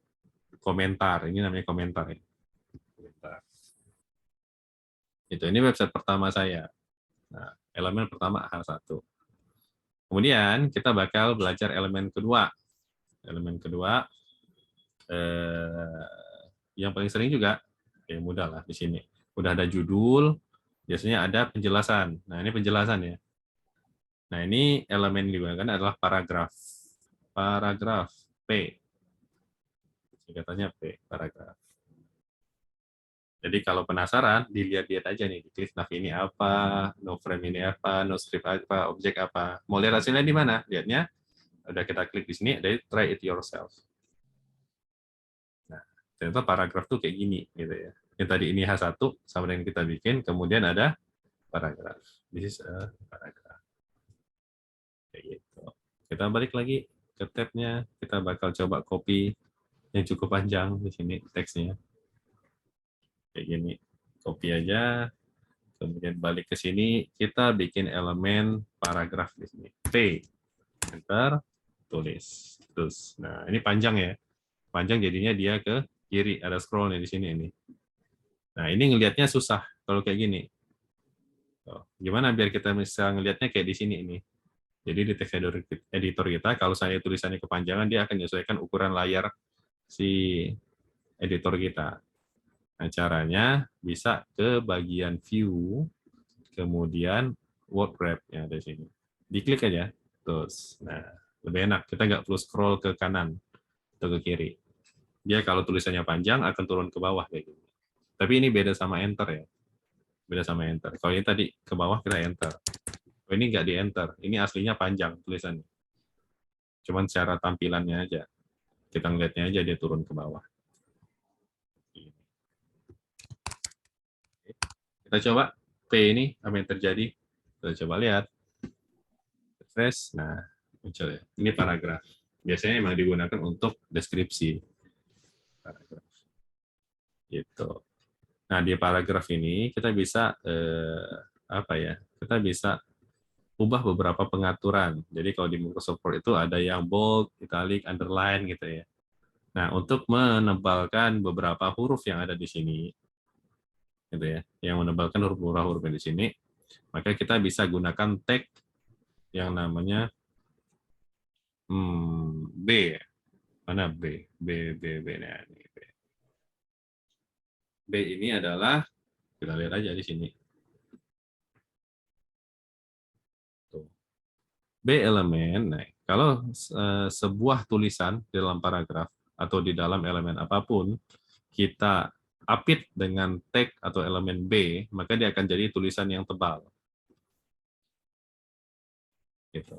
komentar. Ini namanya komentar. Ya. Komentar. Ini website pertama saya. Nah, elemen pertama H1. Kemudian kita bakal belajar elemen kedua. Elemen kedua yang paling sering juga, ya mudah lah di sini. Udah ada judul, biasanya ada penjelasan. Nah, ini penjelasan ya. Nah, ini elemen yang digunakan adalah paragraf. Paragraf P. Singkatannya P, paragraf. Jadi kalau penasaran, dilihat-lihat aja nih, diklik nav ini apa, no frame ini apa, no script apa, objek apa. Mau lihat hasilnya di mana? Lihatnya, udah kita klik di sini, ada try it yourself. Nah, ternyata paragraf tuh kayak gini, gitu ya. Yang tadi ini H1, sama dengan kita bikin, kemudian ada paragraf. This is a paragraph. Kayak gitu. Kita balik lagi ke tab-nya, kita bakal coba copy yang cukup panjang di sini teksnya. Kayak gini. Copy aja, kemudian balik ke sini, kita bikin elemen paragraf di sini. P, enter, tulis. Terus, nah ini panjang ya. Panjang jadinya dia ke kiri, ada scrollnya di sini ini. Nah ini ngelihatnya susah kalau kayak gini. Gimana biar kita bisa ngelihatnya kayak di sini ini. Jadi di text editor kita, kalau saya tulisannya kepanjangan, dia akan menyesuaikan ukuran layar si editor kita. Nah, caranya bisa ke bagian view, kemudian word wrap yang ada di sini. Diklik aja, terus. Nah, lebih enak. Kita nggak perlu scroll ke kanan atau ke kiri. Dia kalau tulisannya panjang akan turun ke bawah kayak gini. Tapi ini beda sama enter ya. Beda sama enter. Kalau ini tadi ke bawah kita enter. Oh, ini nggak di enter. Ini aslinya panjang tulisannya. Cuman secara tampilannya aja. Kita ngeliatnya aja dia turun ke bawah. Kita coba P ini apa yang terjadi. Kita coba lihat. Refresh. Nah, muncul ya. Ini paragraf. Biasanya memang digunakan untuk deskripsi. Paragraf. Gitu. Nah, di paragraf ini kita bisa apa ya? Kita bisa ubah beberapa pengaturan. Jadi kalau di Microsoft Word itu ada yang bold, italic, underline gitu ya. Nah, untuk menebalkan beberapa huruf yang ada di sini, gitu ya, yang menebalkan huruf-huruf yang di sini, maka kita bisa gunakan tag yang namanya B. Mana B? B. Nah, ini B. B ini adalah, kita lihat aja di sini. B elemen, nah, kalau sebuah tulisan di dalam paragraf atau di dalam elemen apapun, kita apit dengan tag atau elemen B, maka dia akan jadi tulisan yang tebal. Gitu.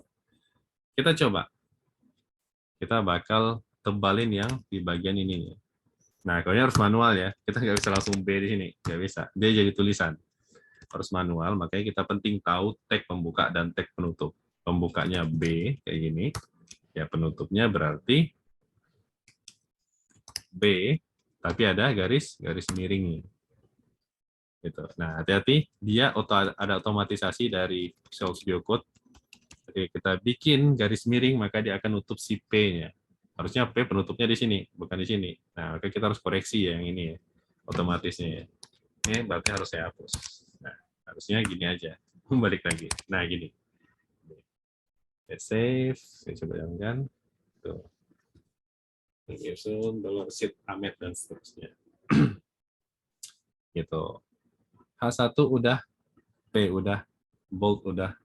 Kita coba. Kita bakal tebalin yang di bagian ini. Nah, kalau ini harus manual ya. Kita nggak bisa langsung B di sini. Nggak bisa. Dia jadi tulisan. Harus manual, makanya kita penting tahu tag pembuka dan tag penutup. Pembukanya B, kayak gini. Ya, penutupnya berarti B, tapi ada garis miringnya. Gitu. Nah, hati-hati, dia ada otomatisasi dari Visual Studio Code. Jadi kita bikin garis miring, maka dia akan nutup si P-nya. Harusnya P penutupnya di sini, bukan di sini. Nah, maka kita harus koreksi ya yang ini ya, otomatisnya ya. Ini berarti harus saya hapus. Nah, harusnya gini aja. Balik lagi. Nah, gini. Save, saya coba jalankan. Tuh. $, Ahmed, dan seterusnya. Gitu. H1 udah, P udah, bold udah.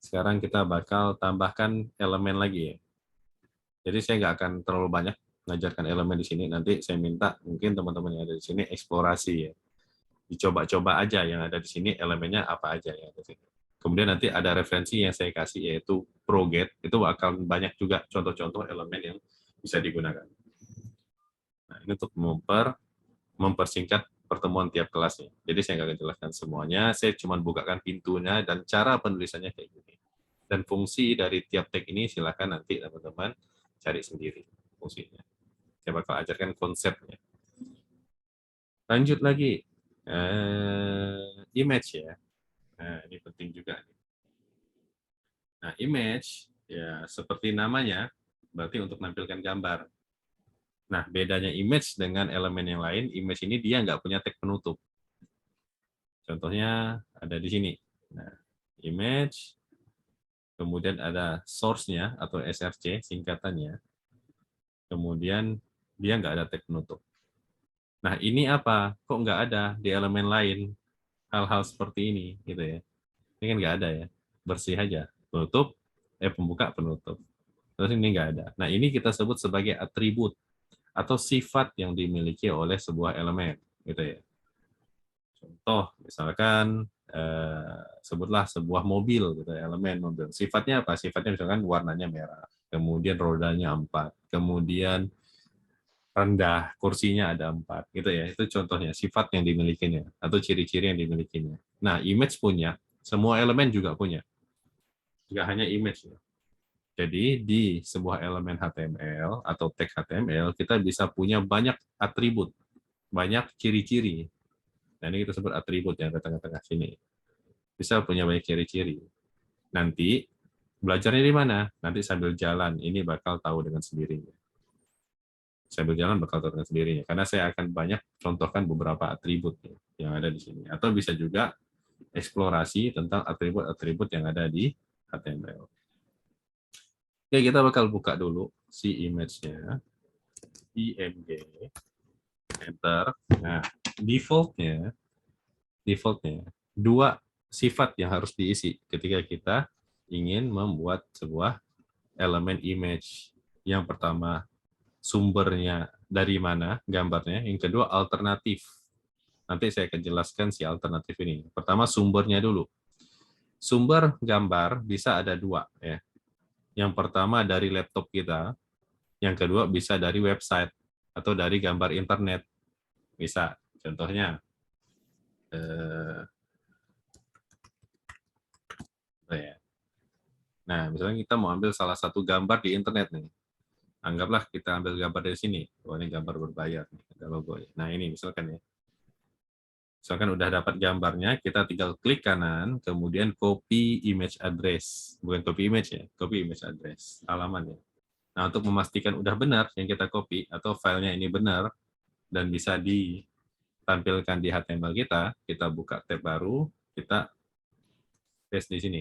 Sekarang kita bakal tambahkan elemen lagi ya. Jadi saya nggak akan terlalu banyak mengajarkan elemen di sini. Nanti saya minta mungkin teman-teman yang ada di sini eksplorasi ya. Dicoba-coba aja yang ada di sini elemennya apa aja yang ada di sini. Kemudian nanti ada referensi yang saya kasih yaitu ProGet. Itu akan banyak juga contoh-contoh elemen yang bisa digunakan. Nah, ini untuk mempersingkat pertemuan tiap kelasnya. Jadi saya nggak akan jelaskan semuanya. Saya cuma bukakan pintunya dan cara penulisannya kayak gini. Dan fungsi dari tiap tag ini silakan nanti teman-teman cari sendiri fungsinya. Saya bakal ajarkan konsepnya. Lanjut lagi, image ya. Nah, ini penting juga. Nah, image Ya, seperti namanya, berarti untuk menampilkan gambar. Nah, bedanya image dengan elemen yang lain, image ini dia nggak punya tag penutup. Contohnya ada di sini. Nah, image, kemudian ada source-nya atau SRC singkatannya, kemudian dia nggak ada tag penutup. Nah, ini apa? Kok nggak ada di elemen lain? Hal-hal seperti ini, gitu ya. Ini kan nggak ada ya, bersih aja. Penutup, pembuka, penutup. Terus ini nggak ada. Nah, ini kita sebut sebagai atribut atau sifat yang dimiliki oleh sebuah elemen, gitu ya. Contoh, misalkan sebutlah sebuah mobil, gitu, elemen mobil. Sifatnya apa? Sifatnya misalkan warnanya merah, kemudian rodanya 4, kemudian rendah, kursinya ada 4, gitu ya. Itu contohnya, sifat yang dimilikinya, atau ciri-ciri yang dimilikinya. Nah, image punya, semua elemen juga punya. Nggak hanya image. Ya. Jadi, di sebuah elemen HTML atau tag HTML, kita bisa punya banyak atribut, banyak ciri-ciri. Nah, ini kita sebut atribut yang di tengah-tengah sini. Bisa punya banyak ciri-ciri. Nanti, belajarnya di mana? Nanti sambil jalan, ini bakal tahu dengan sendirinya. Sambil jalan bakal tahu dengan sendirinya. Karena saya akan banyak contohkan beberapa atribut yang ada di sini. Atau bisa juga eksplorasi tentang atribut-atribut yang ada di HTML. Oke, kita bakal buka dulu si image-nya. img, enter. Nah, default-nya dua sifat yang harus diisi ketika kita ingin membuat sebuah elemen image. Yang pertama, sumbernya dari mana gambarnya. Yang kedua, alternatif. Nanti saya akan jelaskan si alternatif ini. Pertama, sumbernya dulu. Sumber gambar bisa ada dua. Ya. Yang pertama dari laptop kita, yang kedua bisa dari website atau dari gambar internet. Bisa, contohnya, nah misalnya kita mau ambil salah satu gambar di internet nih. Anggaplah kita ambil gambar dari sini. Oh, ini gambar berbayar, ada logo. Nah ini misalkan ya. Misalkan udah dapat gambarnya, kita tinggal klik kanan, kemudian copy image address. Bukan copy image ya, copy image address, halaman ya. Nah, untuk memastikan udah benar yang kita copy, atau filenya ini benar, dan bisa ditampilkan di HTML kita buka tab baru, kita paste di sini.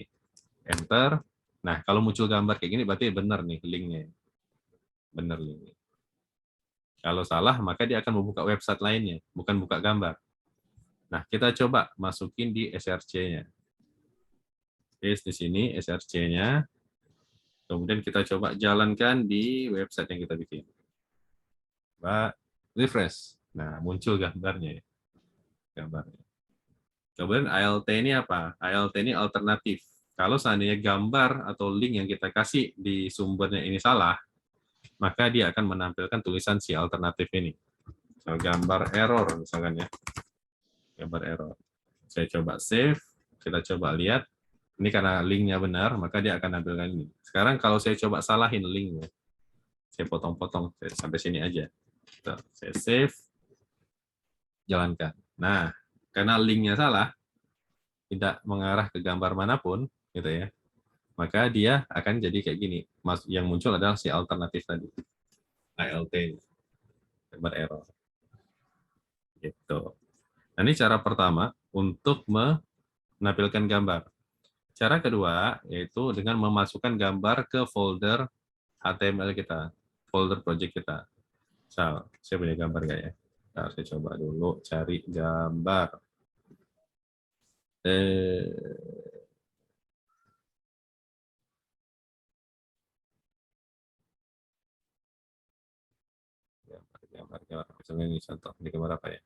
Enter. Nah, kalau muncul gambar kayak gini, berarti benar nih linknya. Benar linknya. Kalau salah, maka dia akan membuka website lainnya, bukan buka gambar. Nah, kita coba masukin di SRC-nya. Paste di sini SRC-nya. Kemudian kita coba jalankan di website yang kita bikin. Coba refresh. Nah, muncul gambarnya. Gambarnya. Kemudian ALT ini apa? ALT ini alternatif. Kalau seandainya gambar atau link yang kita kasih di sumbernya ini salah, maka dia akan menampilkan tulisan si alternatif ini. So, gambar error misalkan ya. Gambar error. Saya coba save, kita coba lihat. Ini karena linknya benar, maka dia akan nampilkan ini. Sekarang kalau saya coba salahin linknya, saya potong-potong sampai sini aja. Saya save, jalankan. Nah, karena linknya salah, tidak mengarah ke gambar manapun, gitu ya, maka dia akan jadi kayak gini. Yang muncul adalah si alternatif tadi, ALT, gambar error. Gitu. Nah, ini cara pertama untuk menampilkan gambar. Cara kedua yaitu dengan memasukkan gambar ke folder HTML kita, folder project kita. Saya punya gambar nggak ya? Nah, saya coba dulu cari gambar. Gambar. Misalnya ini contoh, ini gambar apa ya?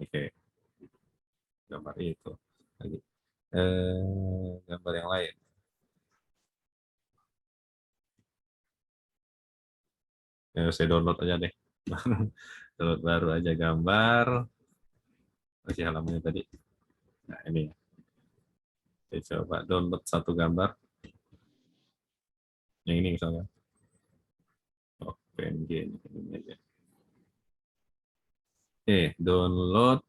Oke, gambar itu. Lagi. Gambar yang lain. Ya, saya download aja deh. Download baru aja gambar. Masih halamannya tadi. Nah, ini. Saya coba download satu gambar. Yang ini misalnya. Oh, PNG ini aja. Oke, download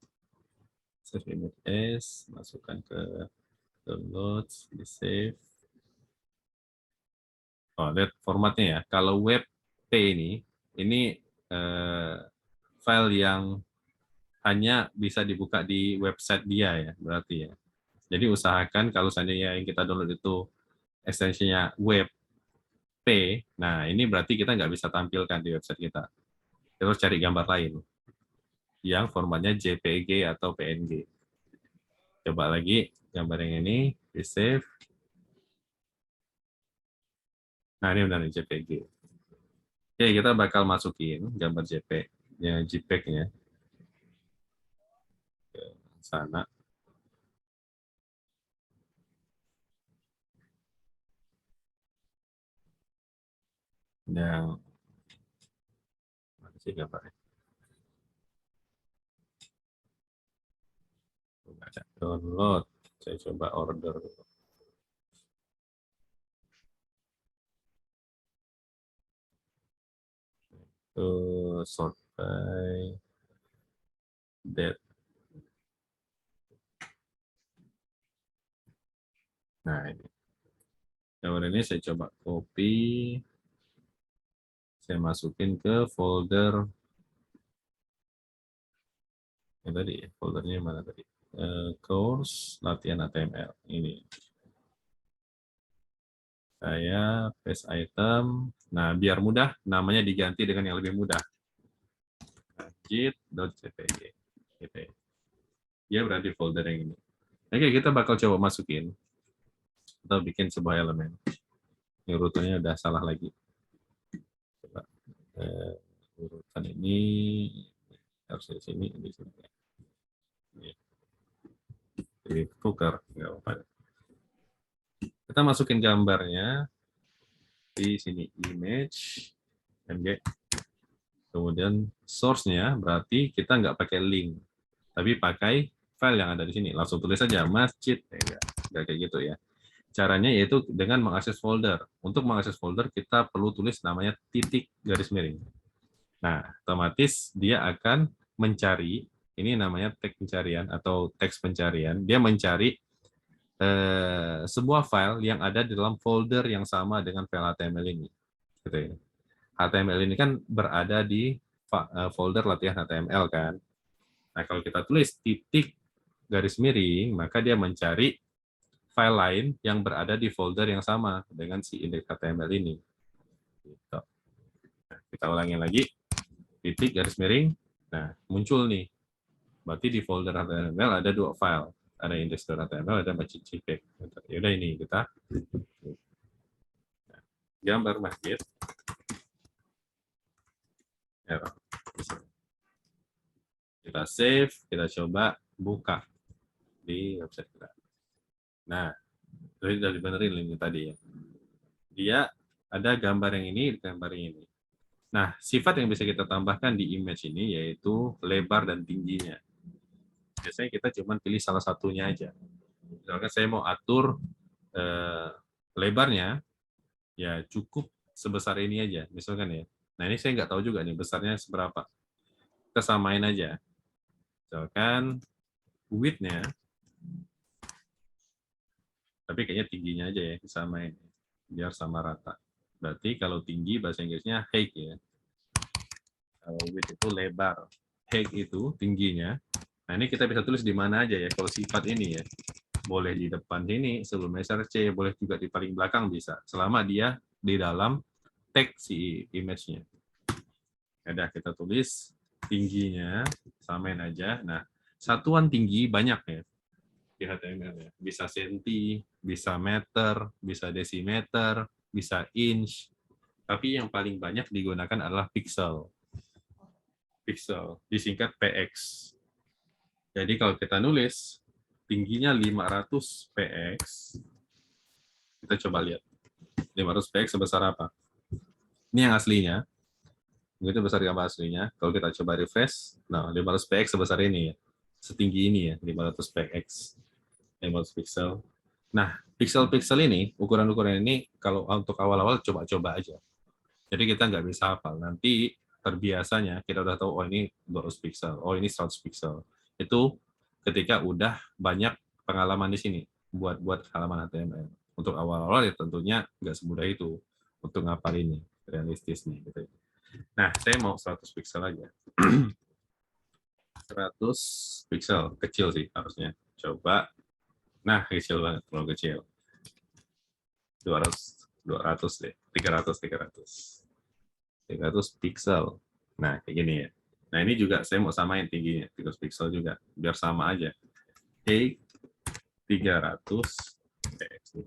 Save image as, masukkan ke downloads, di save. Oh, lihat formatnya ya. Kalau WebP ini file yang hanya bisa dibuka di website dia ya, berarti ya. Jadi usahakan kalau seandainya yang kita download itu ekstensinya WebP, nah ini berarti kita nggak bisa tampilkan di website kita. Terus cari gambar lain yang formatnya JPG atau PNG. Coba lagi gambar yang ini, di save. Nah ini udah nih JPG. Oke, kita bakal masukin gambar JPEG-nya ke sana. Yang mana sih gambarnya? Coba ada download. Saya coba order. Sort by date. Nah ini. Gambar ini saya coba copy. Saya masukin ke folder. Yang tadi, foldernya mana tadi? Course latihan HTML. Ini. Saya paste item. Nah, biar mudah, namanya diganti dengan yang lebih mudah. Git.jpg. Gitu ya. Dia berada di folder yang ini. Oke, kita bakal coba masukin. Atau bikin sebuah elemen. Ini urutannya udah salah lagi. Coba. Urutan ini harus di sini, di sini. Ini tukar, nggak apa-apa. Kita masukin gambarnya di sini, image, mg. Kemudian source-nya berarti kita nggak pakai link, tapi pakai file yang ada di sini. Langsung tulis saja masjid, nggak kayak gitu ya. Caranya yaitu dengan mengakses folder. Untuk mengakses folder kita perlu tulis namanya titik garis miring. Nah, otomatis dia akan mencari, ini namanya tag pencarian atau teks pencarian. Dia mencari sebuah file yang ada di dalam folder yang sama dengan file HTML ini. Gitu ya. HTML ini kan berada di folder latihan HTML kan. Nah, kalau kita tulis titik garis miring, maka dia mencari file lain yang berada di folder yang sama dengan si indeks HTML ini. Gitu. Nah, kita ulangi lagi, titik garis miring. Nah, muncul nih. Berarti di folder HTML ada dua file. Ada index.html, ada masjid.jpg. Yaudah ini kita gambar masjid. Kita save, kita coba buka di website kita. Nah, itu sudah dibenerin linknya tadi ya. Dia ada gambar yang ini, gambar yang ini. Nah, sifat yang bisa kita tambahkan di image ini yaitu lebar dan tingginya. Biasanya kita cuma pilih salah satunya aja. Misalkan saya mau atur lebarnya, ya cukup sebesar ini aja, misalkan ya. Nah, ini saya nggak tahu juga nih besarnya seberapa. Kita samain aja. Misalkan width-nya, tapi kayaknya tingginya aja ya, disamain. Biar sama rata. Berarti kalau tinggi, bahasa Inggrisnya height ya. Kalau width itu lebar. Height itu tingginya. Nah, ini kita bisa tulis di mana aja ya, kalau sifat ini ya. Boleh di depan sini, sebelum src, boleh juga di paling belakang bisa. Selama dia di dalam tag si image-nya. Udah, kita tulis tingginya, samain aja. Nah, satuan tinggi banyak ya di HTML ya. Bisa senti, bisa meter, bisa desimeter, bisa inch. Tapi yang paling banyak digunakan adalah pixel. Pixel, disingkat PX. Jadi kalau kita nulis tingginya 500 PX, kita coba lihat. 500 PX sebesar apa? Ini yang aslinya. Itu besar gambar aslinya. Kalau kita coba refresh, nah 500 PX sebesar ini ya. Setinggi ini ya, 500 PX. 500 pixel. Nah, pixel-pixel ini, ukuran-ukuran ini, kalau untuk awal-awal coba-coba aja. Jadi kita nggak bisa hafal. Nanti terbiasanya kita udah tahu, oh ini 200 pixel, oh ini 100 pixel. Itu ketika udah banyak pengalaman di sini buat halaman HTML. Untuk awal-awal ya tentunya nggak semudah itu untuk ngapalin nih, realistis nih gitu. Nah, saya mau 100 pixel aja. 100 pixel, kecil sih harusnya. Coba. Nah, kecil banget, terlalu kecil. 200 deh. 300 pixel. Nah, kayak gini ya. Nah, ini juga saya mau samain tingginya, 300 pixel juga, biar sama aja. Oke, 300 px.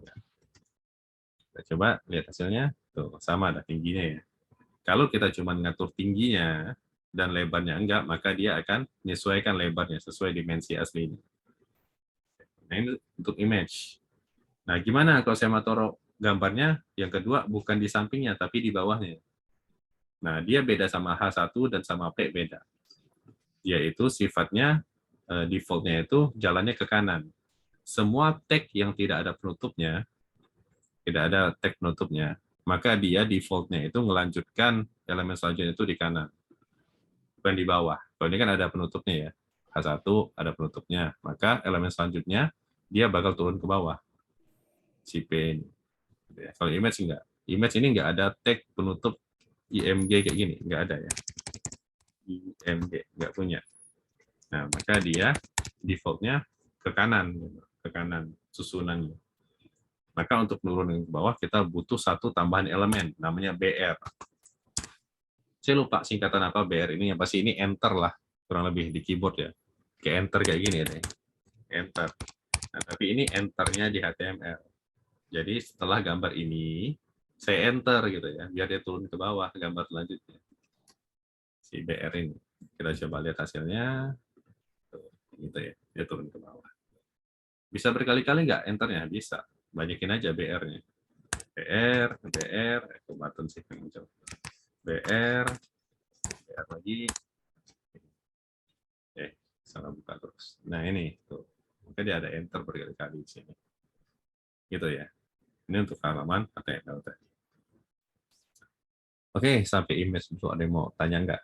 Kita coba lihat hasilnya. Tuh, sama ada tingginya ya. Kalau kita cuma ngatur tingginya dan lebarnya enggak, maka dia akan menyesuaikan lebarnya sesuai dimensi asli ini. Nah, ini untuk image. Nah, gimana kalau saya mau taruh gambarnya? Yang kedua, bukan di sampingnya, tapi di bawahnya. Nah, dia beda sama H1 dan sama P beda. Yaitu sifatnya, default-nya itu jalannya ke kanan. Semua tag yang tidak ada penutupnya, maka dia default-nya itu melanjutkan elemen selanjutnya itu di kanan, bukan di bawah. Kalau ini kan ada penutupnya ya, H1 ada penutupnya, maka elemen selanjutnya dia bakal turun ke bawah, si P ini. Kalau image enggak. Image ini enggak ada tag penutup IMG kayak gini, enggak ada ya. IMG, enggak punya. Nah, maka dia default-nya ke kanan susunannya. Maka untuk nurunin ke bawah kita butuh satu tambahan elemen namanya BR. Saya lupa singkatan apa BR ini, yang pasti ini enter lah kurang lebih di keyboard ya. Kayak enter kayak gini ya deh. Enter. Nah, tapi ini enternya di HTML. Jadi setelah gambar ini saya enter gitu ya, biar dia turun ke bawah gambar selanjutnya. Si BR ini. Kita coba lihat hasilnya. Tuh, gitu ya, dia turun ke bawah. Bisa berkali-kali nggak enternya? Bisa. Banyakin aja BR-nya. BR, itu button sih yang muncul. BR lagi. Salah buka terus. Nah ini tuh, maka dia ada enter berkali-kali di sini. Gitu ya. Ini untuk halaman HTML tadi. Oke, sampai image dulu. Ada yang mau tanya nggak?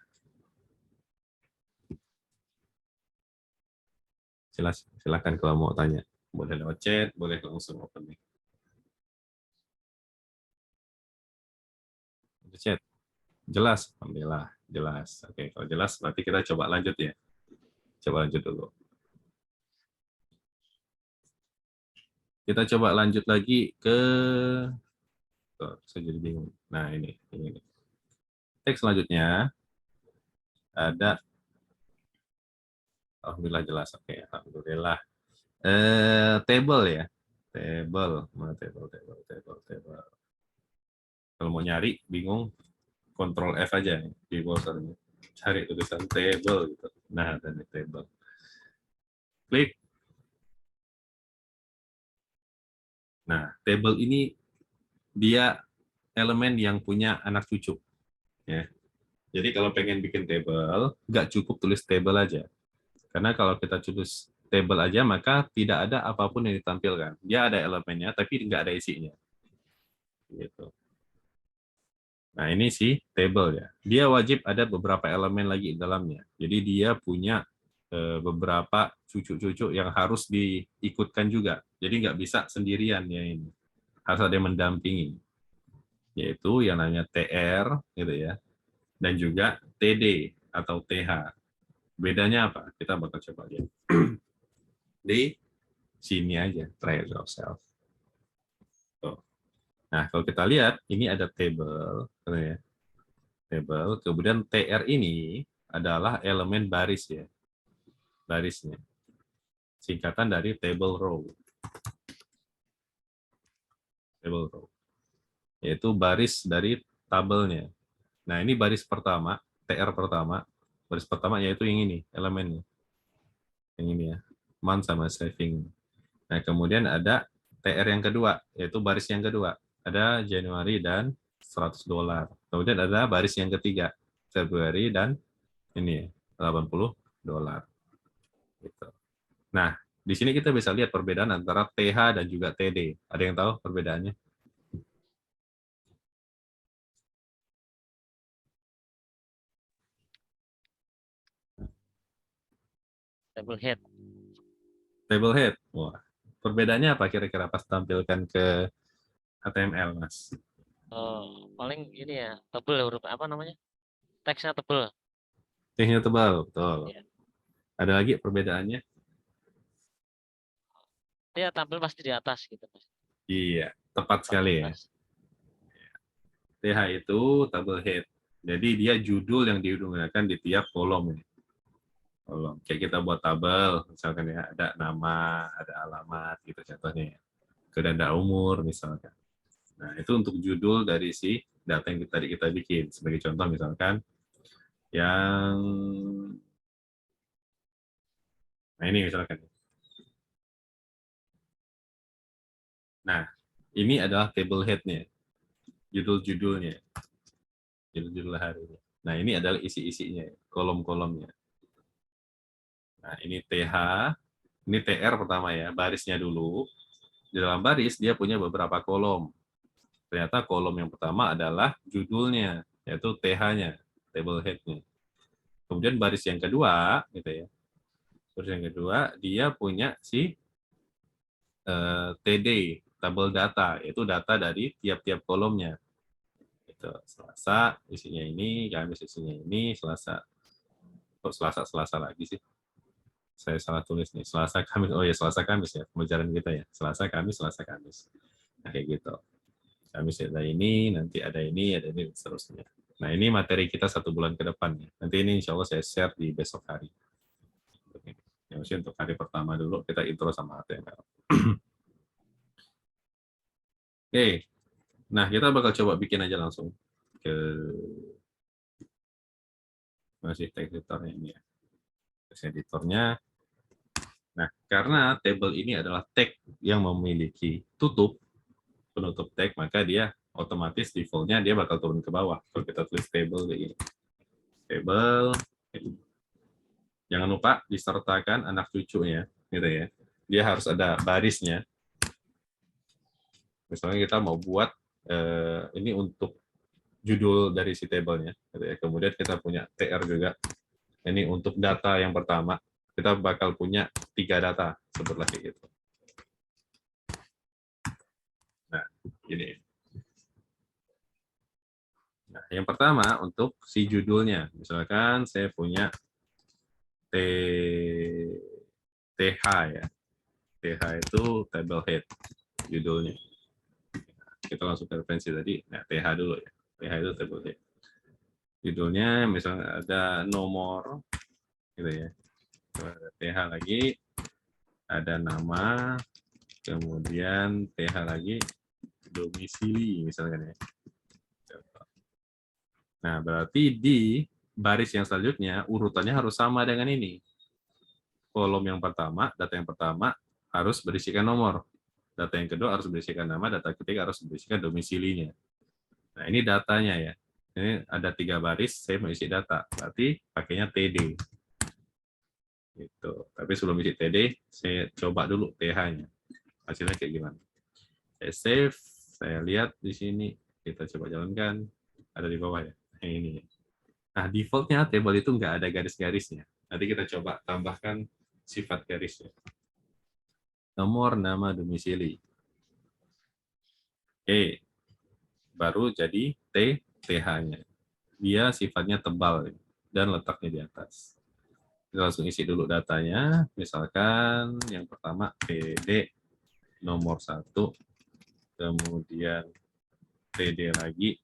Silakan kalau mau tanya. Boleh lewat chat, boleh langsung open mic. Chat. Jelas? Alhamdulillah, jelas. Oke, kalau jelas berarti kita coba lanjut ya. Coba lanjut dulu. Kita coba lanjut lagi ke... Tuh, saya jadi bingung. Nah, ini. Teks selanjutnya ada... Alhamdulillah jelas. Oke, alhamdulillah. Table ya. Table. Mana table. Kalau mau nyari, bingung, Ctrl F aja di browsernya. Cari tulisan table gitu. Nah, ada table. Klik. Nah, table ini dia elemen yang punya anak cucu. Ya. Jadi kalau pengen bikin table, nggak cukup tulis table aja. Karena kalau kita tulis table aja, maka tidak ada apapun yang ditampilkan. Dia ada elemennya, tapi nggak ada isinya. Gitu. Nah, ini sih table ya. Dia wajib ada beberapa elemen lagi di dalamnya. Jadi dia punya beberapa cucu-cucu yang harus diikutkan juga. Jadi nggak bisa sendirian ya ini. Harus ada yang mendampingi. Yaitu yang namanya TR gitu ya. Dan juga TD atau TH. Bedanya apa? Kita bakal coba lihat. Di sini aja, try it yourself. Tuh. Nah, kalau kita lihat, ini ada table. Gitu ya. Table, kemudian TR ini adalah elemen baris ya. Barisnya. Singkatan dari table row. Table row. Yaitu baris dari tabelnya. Nah, ini baris pertama, TR pertama. Baris pertama yaitu yang ini, elemennya. Yang ini ya. Month sama saving. Nah, kemudian ada TR yang kedua, yaitu baris yang kedua. Ada Januari dan $100. Kemudian ada baris yang ketiga, Februari dan ini $80. Gitu. Nah, di sini kita bisa lihat perbedaan antara TH dan juga TD. Ada yang tahu perbedaannya? Double head. table head. Wah, perbedaannya apa kira-kira pas tampilkan ke HTML, Mas? Paling ini ya, tebel huruf apa namanya? Teksnya tebel. Teksnya tebal, betul. Ya. Ada lagi perbedaannya? Dia tampil pasti di atas gitu, Mas. Iya, tepat Di sekali ya. atas. TH itu table head. Jadi dia judul yang digunakan di tiap kolom ini. Kolom. Kayak kita buat tabel, misalkan ya ada nama, ada alamat gitu contohnya ya. Kedanda umur misalkan. Nah, itu untuk judul dari si data yang tadi kita bikin. Sebagai contoh misalkan yang nah ini misalkan. Nah, ini adalah table head-nya, judul-judulnya, judul-judul hari. Nah, ini adalah isi-isinya, kolom-kolomnya. Nah, ini TH, ini TR pertama ya, barisnya dulu. Di dalam baris dia punya beberapa kolom. Ternyata kolom yang pertama adalah judulnya, yaitu TH-nya, table head-nya. Kemudian baris yang kedua, gitu ya. Baris yang kedua dia punya si TD, tabel data, yaitu data dari tiap-tiap kolomnya. Itu Selasa isinya ini, Kamis isinya ini, Selasa. Kok Selasa lagi sih? Saya salah tulis nih. Selasa Kamis. Oh ya, Selasa Kamis ya, pembelajaran kita ya. Selasa Kamis. Nah, kayak gitu. Kamis ada ini, nanti ada ini, seterusnya. Nah, ini materi kita 1 bulan ke depan ya. Nanti ini insya Allah saya share di besok hari. Ya, untuk hari pertama dulu kita intro sama HTML. Oke, nah kita bakal coba bikin aja langsung ke masih text editornya ini ya. Text editornya. Nah, karena table ini adalah tag yang memiliki penutup tag, maka dia otomatis default-nya dia bakal turun ke bawah. Kalau kita tulis table kayak gini. Table, jangan lupa disertakan anak cucunya, gitu ya. Dia harus ada barisnya. Misalnya kita mau buat ini untuk judul dari si table-nya, gitu ya. Kemudian kita punya TR juga. Ini untuk data yang pertama. Kita bakal punya 3 data, sebutlah kayak gitu. Nah, ini. Nah, yang pertama untuk si judulnya. Misalkan saya punya TH ya. TH itu table head judulnya. Kita langsung ke referensi tadi. Nah, TH dulu ya. TH itu table head. Judulnya misalnya ada nomor gitu ya. Ada TH lagi, ada nama, kemudian TH lagi domisili misalkan ya. Nah, berarti di baris yang selanjutnya urutannya harus sama dengan ini. Kolom yang pertama, data yang pertama harus berisikan nomor. Data yang kedua harus berisikan nama, data ketiga harus berisikan domisilinya. Nah, ini datanya ya. Ini ada 3 baris, saya mau isi data. Berarti pakainya TD. Gitu. Tapi sebelum isi TD, saya coba dulu TH-nya. Hasilnya kayak gimana. Saya save, saya lihat di sini. Kita coba jalankan. Ada di bawah ya. Nah, ini. Nah, default-nya table itu nggak ada garis-garisnya. Nanti kita coba tambahkan sifat garisnya. Nomor, nama, domisili. Oke. Baru jadi TH-nya. Dia sifatnya tebal dan letaknya di atas. Kita langsung isi dulu datanya. Misalkan yang pertama PD nomor 1, kemudian TD lagi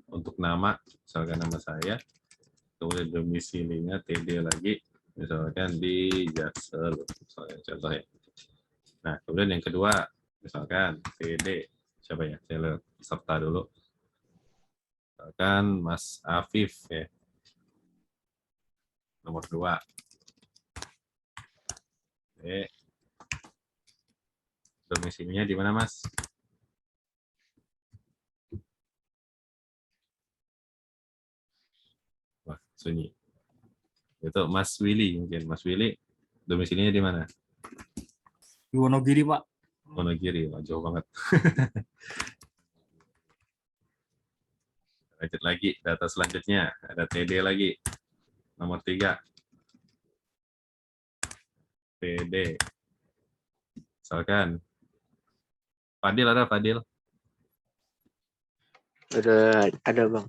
untuk nama, misalkan nama saya, kemudian domisilinya TD lagi, misalkan di Jaksel, misalnya contohnya. Nah, kemudian yang kedua, misalkan TD, siapa ya? Saya lihat serta dulu. Misalkan Mas Afif ya. Nomor 2. Oke. Domisilinya di mana, Mas? Wah, sunyi. Itu Mas Willy mungkin. Mas Willy, domisilinya di mana? Di Wonogiri, Pak. Wonogiri, Wah, jauh banget. Lanjut lagi, data selanjutnya. Ada TD lagi. Nomor 3. PD. Misalkan Fadil ada Fadil. Ada Bang.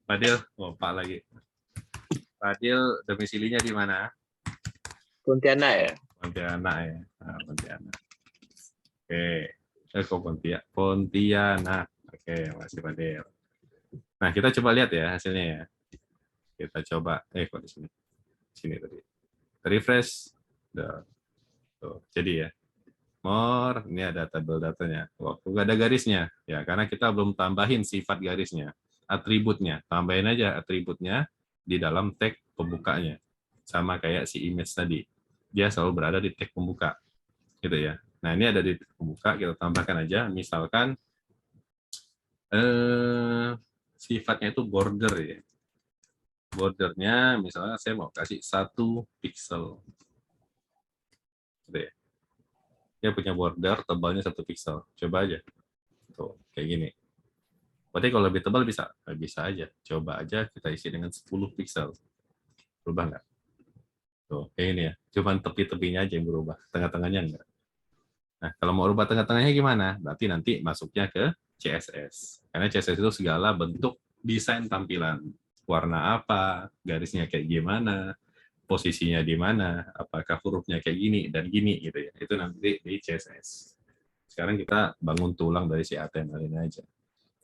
Fadil, Pak lagi. Fadil domisilinya di mana? Pontianak ya? Pontianak ya. Nah, Pontianak. Oke. Kok Pontianak. Oke, masih Fadil. Nah, kita coba lihat ya hasilnya ya. Kita coba. Kok di sini? Sini tadi. Refresh. Tuh, jadi ya. More, ini ada tabel datanya. Waktu nggak ada garisnya, ya karena kita belum tambahin sifat garisnya, atributnya. Tambahin aja atributnya di dalam tag pembukanya, sama kayak si image tadi. Dia selalu berada di tag pembuka, gitu ya. Nah ini ada di tag pembuka, kita tambahkan aja. Misalkan sifatnya itu border ya. Bordernya misalnya saya mau kasih 1 pixel, gitu ya. Dia punya border tebalnya 1 pixel. Coba aja. Tuh, kayak gini. Berarti kalau lebih tebal bisa? Bisa aja. Coba aja kita isi dengan 10 pixel. Berubah nggak? Tuh, kayak ini ya. Cuman tepi-tepinya aja yang berubah. Tengah-tengahnya enggak. Nah, kalau mau ubah tengah-tengahnya gimana? Berarti nanti masuknya ke CSS. Karena CSS itu segala bentuk desain tampilan. Warna apa, garisnya kayak gimana, posisinya di mana, apakah hurufnya kayak gini dan gini gitu ya. Itu nanti di CSS. Sekarang kita bangun tulang dari si HTML ini aja.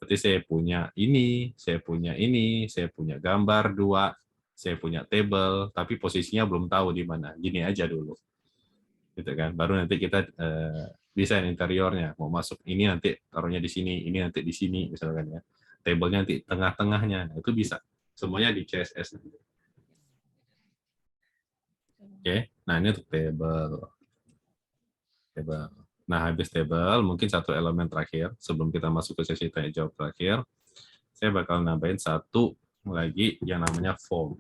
Berarti saya punya ini, saya punya ini, saya punya gambar 2, saya punya table, tapi posisinya belum tahu di mana. Gini aja dulu. Gitu kan. Baru nanti kita desain interiornya. Mau masuk ini nanti taruhnya di sini, ini nanti di sini misalkan ya. Table-nya nanti tengah-tengahnya. Nah, itu bisa. Semuanya di CSS. Oke, nah ini untuk table. Nah, habis table, mungkin satu elemen terakhir, sebelum kita masuk ke sesi tanya jawab terakhir, saya bakal nambahin satu lagi yang namanya form.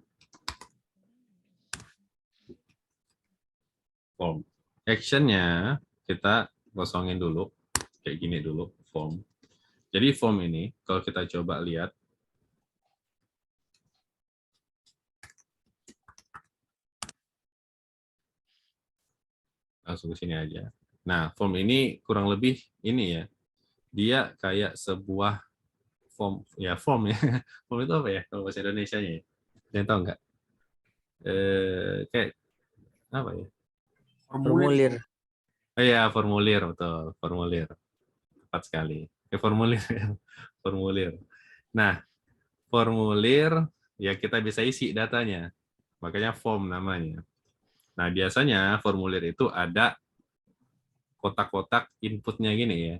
Form. Action-nya kita kosongin dulu, kayak gini dulu, form. Jadi form ini, kalau kita coba lihat, langsung ke sini aja. Nah, form ini kurang lebih ini ya, dia kayak sebuah form ya. Form itu apa ya kalau bahasa Indonesianya ya? Yang tahu nggak? Kayak apa ya? Formulir. Iya, formulir, betul, formulir. Tepat sekali. Formulir. Formulir. Nah, formulir ya kita bisa isi datanya. Makanya form namanya. Nah, biasanya formulir itu ada kotak-kotak inputnya gini ya.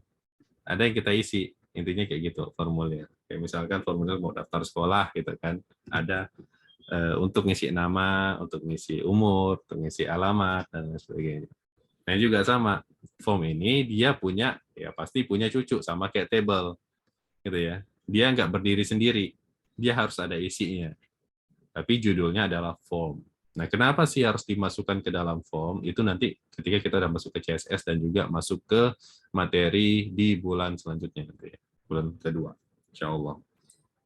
Ada yang kita isi, intinya kayak gitu, formulir. Kayak misalkan formulir mau daftar sekolah gitu kan. Ada untuk ngisi nama, untuk ngisi umur, untuk ngisi alamat, dan lain sebagainya. Nah juga sama, form ini dia punya, ya pasti punya cucu, sama kayak table. Gitu ya. Dia nggak berdiri sendiri, dia harus ada isinya. Tapi judulnya adalah form. Nah, kenapa sih harus dimasukkan ke dalam form? Itu nanti ketika kita udah masuk ke CSS dan juga masuk ke materi di bulan selanjutnya nanti ya. Bulan kedua, insya Allah.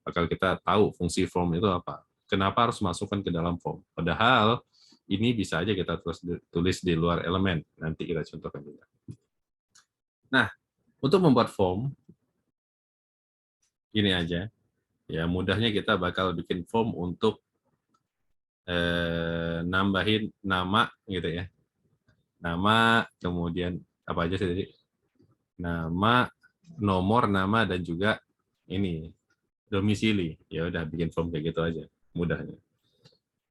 Bakal kita tahu fungsi form itu apa. Kenapa harus masukkan ke dalam form? Padahal ini bisa aja kita tulis di luar elemen. Nanti kita contohkan juga. Nah, untuk membuat form, gini aja. Ya, mudahnya kita bakal bikin form untuk nambahin nama gitu ya. Nama, kemudian apa aja sih tadi? Nama, nomor, nama, dan juga ini domisili. Ya udah bikin form kayak gitu aja, mudahnya.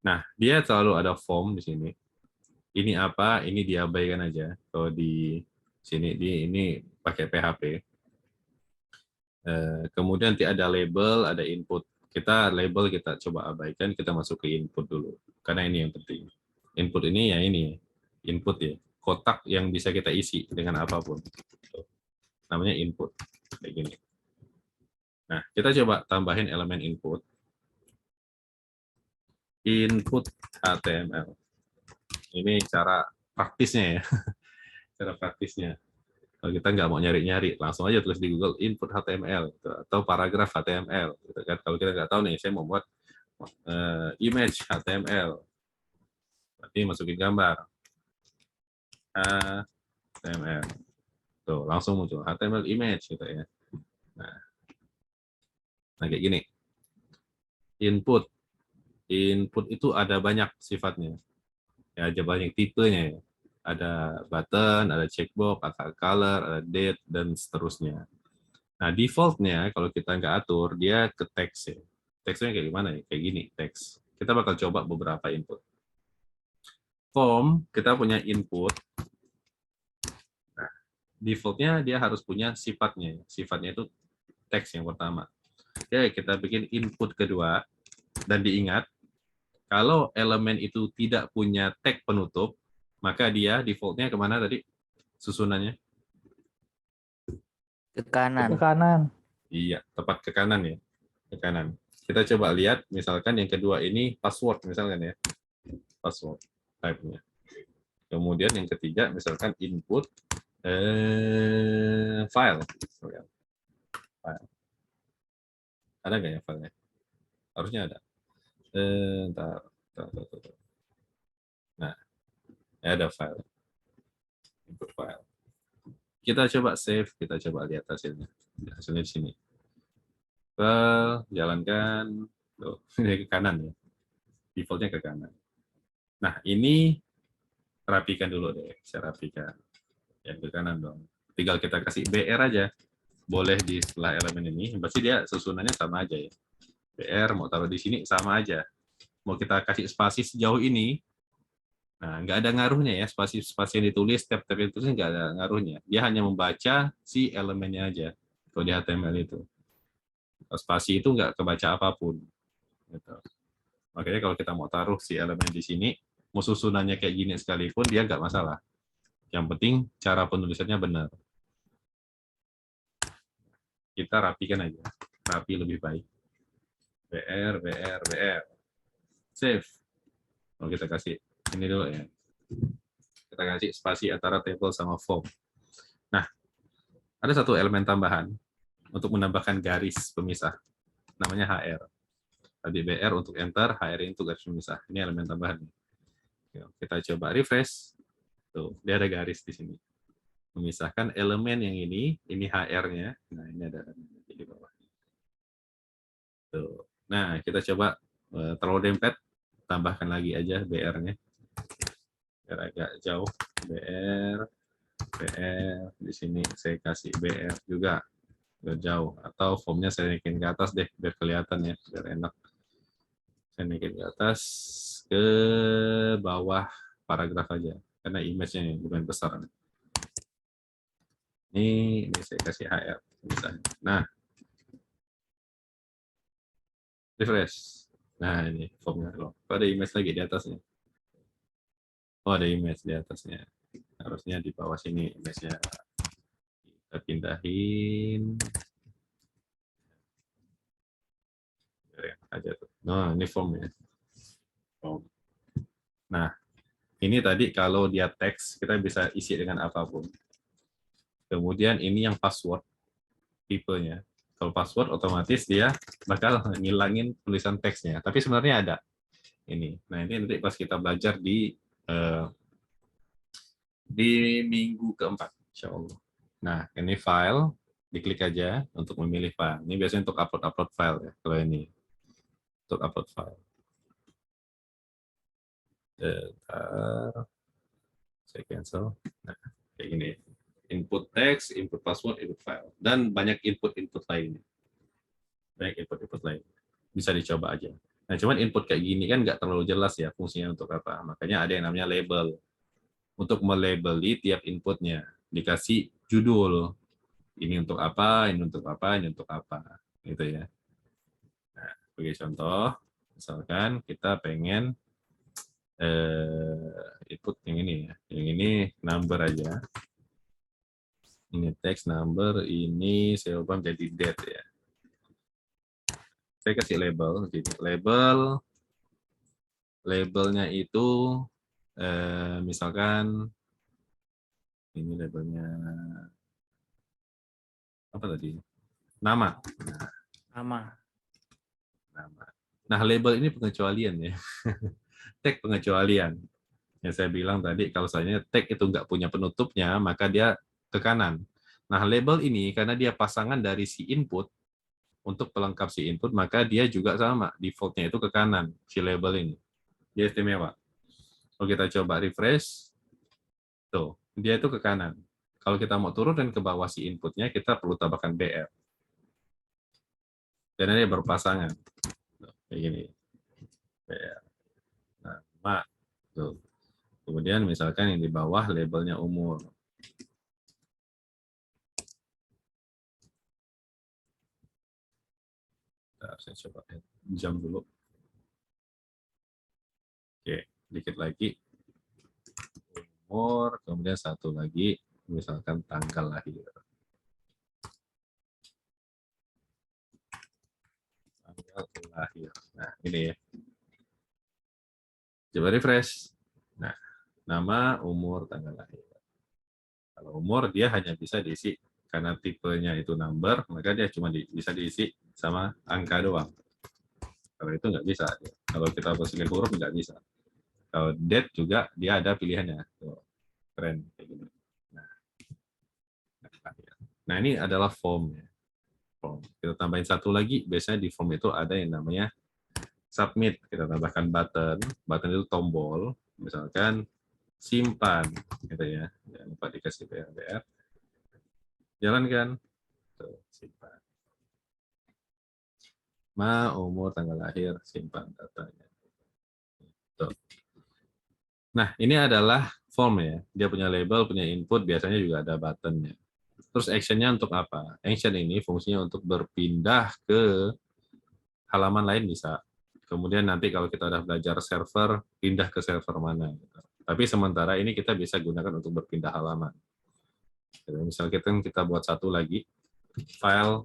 Nah, dia selalu ada form di sini. Ini apa? Ini diabaikan aja. Kalau di sini ini pakai PHP. Kemudian nanti ada label, ada input. Kita label kita coba abaikan, kita masuk ke input dulu. Karena ini yang penting. Input ini ya ini, input ya. Kotak yang bisa kita isi dengan apapun. Namanya input. Kayak gini. Nah, kita coba tambahin elemen input. Input HTML. Ini cara praktisnya ya. Cara praktisnya. Kalau kita nggak mau nyari-nyari, langsung aja tulis di Google input HTML gitu, atau paragraf HTML. Gitu kan. Kalau kita nggak tahu nih, saya mau buat image HTML, berarti masukin gambar. HTML. Tuh, langsung muncul HTML image gitu ya. Nah kayak gini. Input. Input itu ada banyak sifatnya. Ya, ada banyak tipenya ya. Ada button, ada checkbox, ada color, ada date, dan seterusnya. Nah, defaultnya kalau kita nggak atur, dia ke teks ya. Teksnya kayak gimana ya? Kayak gini, teks. Kita bakal coba beberapa input. Form, kita punya input. Nah, defaultnya dia harus punya sifatnya. Sifatnya itu teks yang pertama. Oke, kita bikin input kedua. Dan diingat, kalau elemen itu tidak punya tag penutup, maka dia defaultnya kemana tadi susunannya? Ke kanan. Ke kanan. Iya, tepat ke kanan ya. Ke kanan. Kita coba lihat, misalkan yang kedua ini password, misalkan ya. Password type-nya. Kemudian yang ketiga, misalkan input file. File. Ada nggak ya filenya? Harusnya ada. Ntar. Nah, ya ada file. Input file. Kita coba save, kita coba lihat hasilnya. Hasilnya di sini. Jalankan, tuh, ke kanan ya. Defaultnya ke kanan. Nah, ini rapikan dulu deh. Saya rapikan. Yang ke kanan dong. Tinggal kita kasih BR aja. Boleh di setelah elemen ini. Pasti dia susunannya sama aja ya. BR mau taruh di sini sama aja. Mau kita kasih spasi sejauh ini, nah nggak ada ngaruhnya ya. Spasi yang ditulis, tab-tab yang ditulis nggak ada ngaruhnya. Dia hanya membaca si elemennya aja. Kalau di HTML itu. Spasi itu nggak kebaca apapun. Gitu. Makanya kalau kita mau taruh si elemen di sini, mau susunannya kayak gini sekalipun, dia nggak masalah. Yang penting cara penulisannya benar. Kita rapikan aja. Rapi lebih baik. BR, BR, BR. Save. Kalau kita kasih ini dulu ya. Kita kasih spasi antara table sama form. Nah, ada satu elemen tambahan untuk menambahkan garis pemisah. Namanya HR. Tadi BR untuk enter, HR ini untuk garis pemisah. Ini elemen tambahan. Kita coba refresh. Tuh, dia ada garis di sini. Memisahkan elemen yang ini HR-nya. Nah, ini ada di bawah. Tuh. Nah, kita coba terlalu dempet, tambahkan lagi aja BR-nya. Biar agak jauh. BR, di sini saya kasih BR juga. Biar jauh. Atau formnya saya naikin ke atas deh, biar kelihatan ya, biar enak. Saya naikin ke atas, ke bawah paragraf aja. Karena image-nya lumayan besar. Ini saya kasih HR misalnya. Nah, refresh. Nah, ini formnya loh. Ada image lagi di atasnya. Oh, ada image di atasnya. Harusnya di bawah sini image-nya. Kita pindahin. Aja tuh. Nah, ini formnya. Form. Nah, ini tadi kalau dia teks, kita bisa isi dengan apapun. Kemudian ini yang password, tipenya. Kalau password otomatis dia bakal ngilangin tulisan teksnya. Tapi sebenarnya ada ini. Nah, ini nanti pas kita belajar di minggu keempat, insya Allah. Nah, ini file, diklik aja untuk memilih file. Ini biasanya untuk upload file ya. Kalau ini untuk upload file. Saya cancel. Nah, kayak gini. Input text, input password, input file, dan banyak input lainnya. Banyak input lain. Bisa dicoba aja. Nah, cuman input kayak gini kan nggak terlalu jelas ya fungsinya untuk apa. Makanya ada yang namanya label. Untuk melabeli tiap inputnya. Dikasih judul. Ini untuk apa, ini untuk apa, ini untuk apa. Gitu ya. Nah, sebagai contoh, misalkan kita pengen input yang ini ya. Yang ini number aja. Ini text number, ini saya ubah menjadi date ya. Saya kasih label, jadi labelnya itu misalkan ini labelnya apa tadi? Nama. Nama. Nah, label ini pengecualian ya. Tag pengecualian. Yang saya bilang tadi, kalau seandainya tag itu nggak punya penutupnya, maka dia ke kanan. Nah, label ini karena dia pasangan dari si input, untuk pelengkap si input, maka dia juga sama, defaultnya itu ke kanan, si label ini. Dia istimewa. Kalau kita coba refresh, tuh, dia itu ke kanan. Kalau kita mau turun dan ke bawah si inputnya, kita perlu tambahkan BR. Dan dia berpasangan. Tuh, kayak gini. BR. Nah, tuh. Kemudian misalkan yang di bawah labelnya umur. Bentar, saya coba jam dulu. Oke, dikit lagi. Umur, kemudian satu lagi, misalkan tanggal lahir. Tanggal lahir. Nah, ini ya. Coba refresh. Nah, nama, umur, tanggal lahir. Kalau umur, dia hanya bisa diisi, karena tipenya itu number, maka dia cuma bisa diisi sama angka doang. Kalau itu nggak bisa. Kalau kita posisikan huruf, nggak bisa. Kalau date juga, dia ada pilihannya. Tuh, keren. Kayak gini. Nah, ini adalah form. Form. Kita tambahin satu lagi, biasanya di form itu ada yang namanya submit. Kita tambahkan button. Button itu tombol. Misalkan simpan, gitu ya. Jangan lupa dikasih BR. Jalankan. Tuh, simpan. Umur, tanggal lahir, simpan datanya. Tuh. Nah, ini adalah form ya. Dia punya label, punya input, biasanya juga ada buttonnya. Terus actionnya untuk apa? Action ini fungsinya untuk berpindah ke halaman lain bisa. Kemudian nanti kalau kita udah belajar server, pindah ke server mana. Gitu. Tapi sementara ini kita bisa gunakan untuk berpindah halaman. Misal kita buat satu lagi, file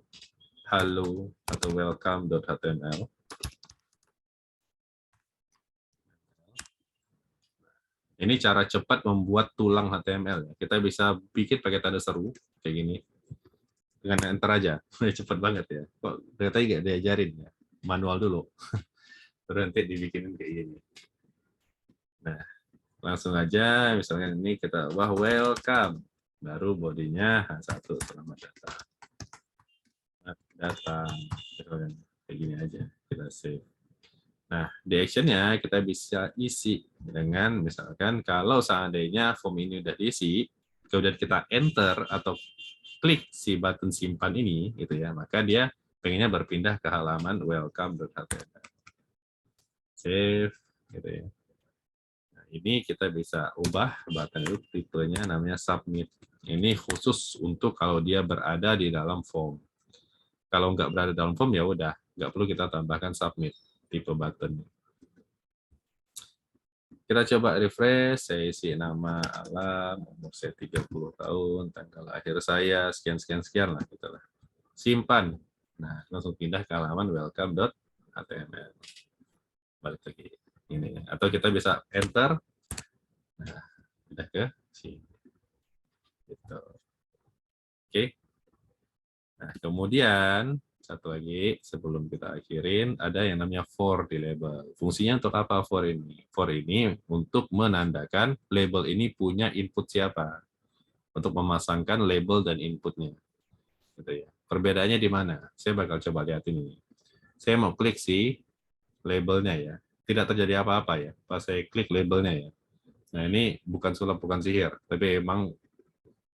hello atau welcome.html. Ini cara cepat membuat tulang HTML. Kita bisa bikin pakai tanda seru, kayak gini. Dengan enter aja. Cepat banget ya. Kok ternyata nggak diajarin ya. Manual dulu. Terus nanti dibikinin kayak gini. Nah, langsung aja. Misalnya ini kita, wah welcome. Baru bodinya H1, selamat datang. Datang. Kayak gini aja. Kita save. Nah, di action-nya kita bisa isi dengan misalkan kalau seandainya form ini udah diisi, kemudian kita enter atau klik si button simpan ini, gitu ya, maka dia pengennya berpindah ke halaman welcome.html. Save, gitu ya. Nah, ini kita bisa ubah button itu tipenya namanya submit. Ini khusus untuk kalau dia berada di dalam form. Kalau nggak berada dalam form ya udah, nggak perlu kita tambahkan submit tipe button. Kita coba refresh, saya isi nama Alam, umur saya 30 tahun, tanggal lahir saya, sekian-sekian lah, gitu lah. Simpan. Nah, langsung pindah ke halaman welcome.html. Balik lagi. Ini. Atau kita bisa enter. Nah, pindah ke sini. Gitu. Oke. Nah, kemudian satu lagi sebelum kita akhirin ada yang namanya for di label. Fungsinya untuk apa for ini? For ini untuk menandakan label ini punya input siapa. Untuk memasangkan label dan inputnya. Gitu ya. Perbedaannya di mana? Saya bakal coba lihat ini. Saya mau klik si labelnya ya. Tidak terjadi apa-apa ya. Pas saya klik labelnya ya. Nah ini bukan sulap, bukan sihir. Tapi emang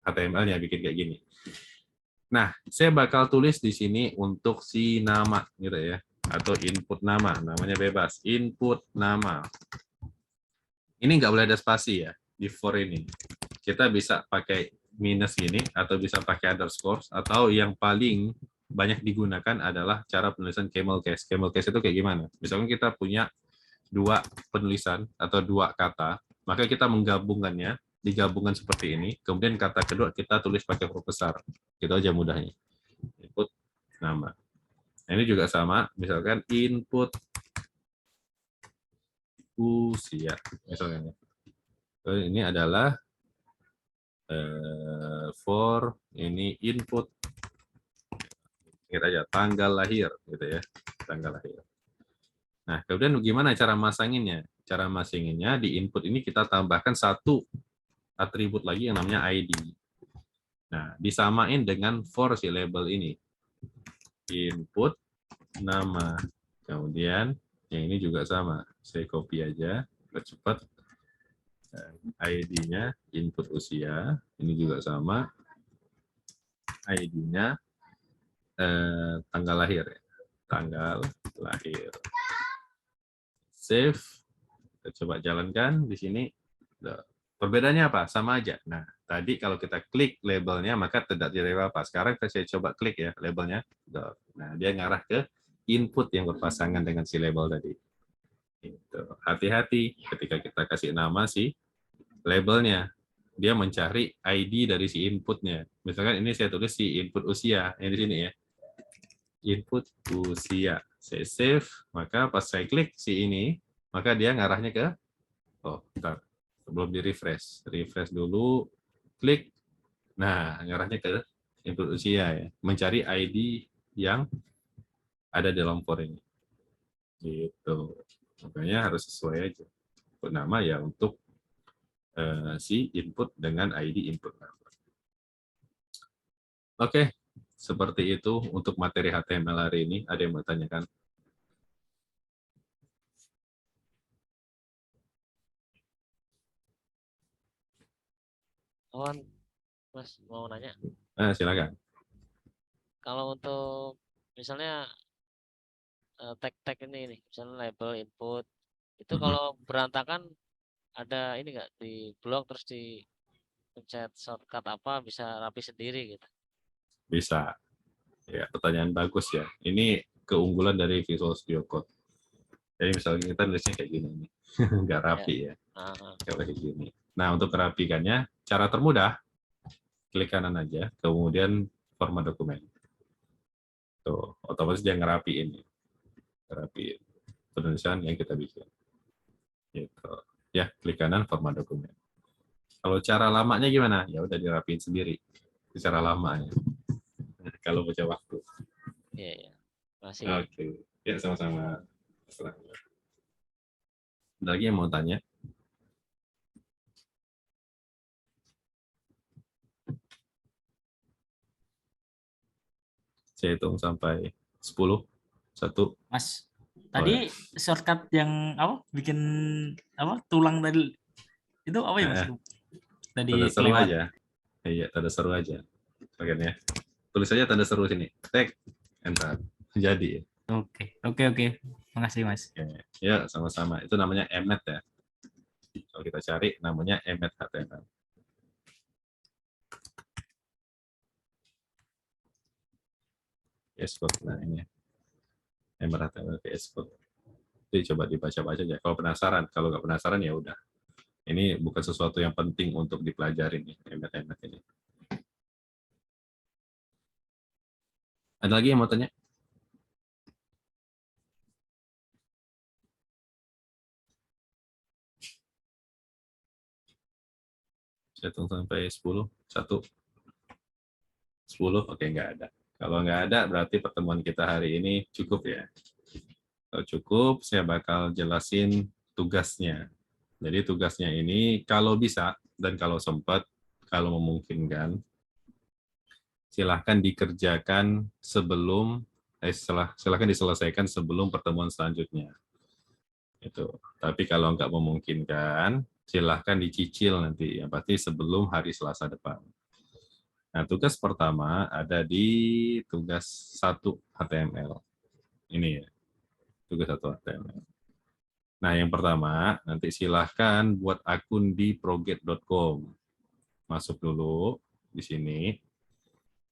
HTML-nya bikin kayak gini. Nah, saya bakal tulis di sini untuk si nama, gitu ya, atau input nama, namanya bebas, input nama. Ini nggak boleh ada spasi ya di for ini. Kita bisa pakai minus gini, atau bisa pakai underscore, atau yang paling banyak digunakan adalah cara penulisan camel case. Camel case itu kayak gimana? Misalnya kita punya dua penulisan atau dua kata, maka kita menggabungkannya, digabungkan seperti ini, kemudian kata kedua kita tulis pakai huruf besar. Gitu aja mudahnya. Input nama. Nah, ini juga sama, misalkan input usia. Misalnya. Ini adalah for ini input kita aja tanggal lahir gitu ya, tanggal lahir. Nah, kemudian gimana cara masanginnya? cara masinginnya di input ini kita tambahkan satu atribut lagi yang namanya ID. Nah, disamain dengan for si label ini. Input nama. Kemudian yang ini juga sama. Saya copy aja, biar cepat. ID-nya input usia, ini juga sama. ID-nya tanggal lahir, tanggal lahir. Save. Kita coba jalankan di sini. Perbedaannya apa? Sama aja. Nah, tadi kalau kita klik labelnya maka tidak terjadi apa. Sekarang saya coba klik ya labelnya. Nah, dia ngarah ke input yang berpasangan dengan si label tadi. Hati-hati ketika kita kasih nama si labelnya. Dia mencari ID dari si inputnya. Misalkan ini saya tulis si input usia yang di sini ya. Input usia. Saya save, maka pas saya klik si ini, maka dia ngarahnya ke bentar. Sebelum di refresh dulu, klik. Nah, ngarahnya ke input usia ya. Mencari ID yang ada dalam for ini. Gitu. Makanya harus sesuai aja. Input nama ya untuk si input dengan ID input. Oke, seperti itu untuk materi HTML hari ini. Ada yang mau tanyakan? Mas mau nanya, Silakan. kalau untuk misalnya tag-tag ini nih, misalnya label input, itu kalau berantakan ada ini nggak di blok terus di pencet shortcut apa bisa rapi sendiri gitu? Bisa. Ya, pertanyaan bagus ya. Ini keunggulan dari Visual Studio Code. Jadi misalnya kita nulisnya kayak gini nih. Nggak rapi ya. Kayak gini. Nah, untuk merapikannya, cara termudah, klik kanan aja, kemudian format dokumen. Tuh, otomatis dia ngerapiin. Ngerapiin penulisan yang kita bikin. Gitu. Ya, klik kanan format dokumen. Kalau cara lamanya gimana? Ya udah dirapiin sendiri. Cara lamanya. Kalau baca waktu. Iya. Masih. Oke. Ya, sama-sama. Ada lagi yang mau tanya? Saya hitung sampai 10. 1. Mas, tadi shortcut yang apa bikin apa tulang tadi itu apa ya Mas? Tadi Tanda seru kelewat. aja. Iya, tanda seru aja. Bagian ya. Tulis aja tanda seru sini. Tag, enter. Jadi. Oke. Makasih Mas. Ya, sama-sama. Itu namanya emmet ya. Kalau kita cari namanya emmet HTML. Export. Nah, ini. Emmet HTML ke export. Jadi coba dibaca-baca aja. Kalau penasaran, kalau nggak penasaran ya udah. Ini bukan sesuatu yang penting untuk dipelajari nih, emmet ini. Ada lagi yang mau tanya? Saya hitung sampai 10. 1. 10, oke, nggak ada. Kalau nggak ada, berarti pertemuan kita hari ini cukup ya. Kalau cukup, saya bakal jelasin tugasnya. Jadi tugasnya ini, kalau bisa, dan kalau sempat, kalau memungkinkan, silahkan dikerjakan sebelum, silahkan diselesaikan sebelum pertemuan selanjutnya. Itu. Tapi kalau nggak memungkinkan, silahkan dicicil nanti, yang pasti sebelum hari Selasa depan. Nah, tugas pertama ada di tugas 1 HTML. Ini ya, tugas 1 HTML. Nah, yang pertama, nanti silahkan buat akun di proget.com. Masuk dulu di sini.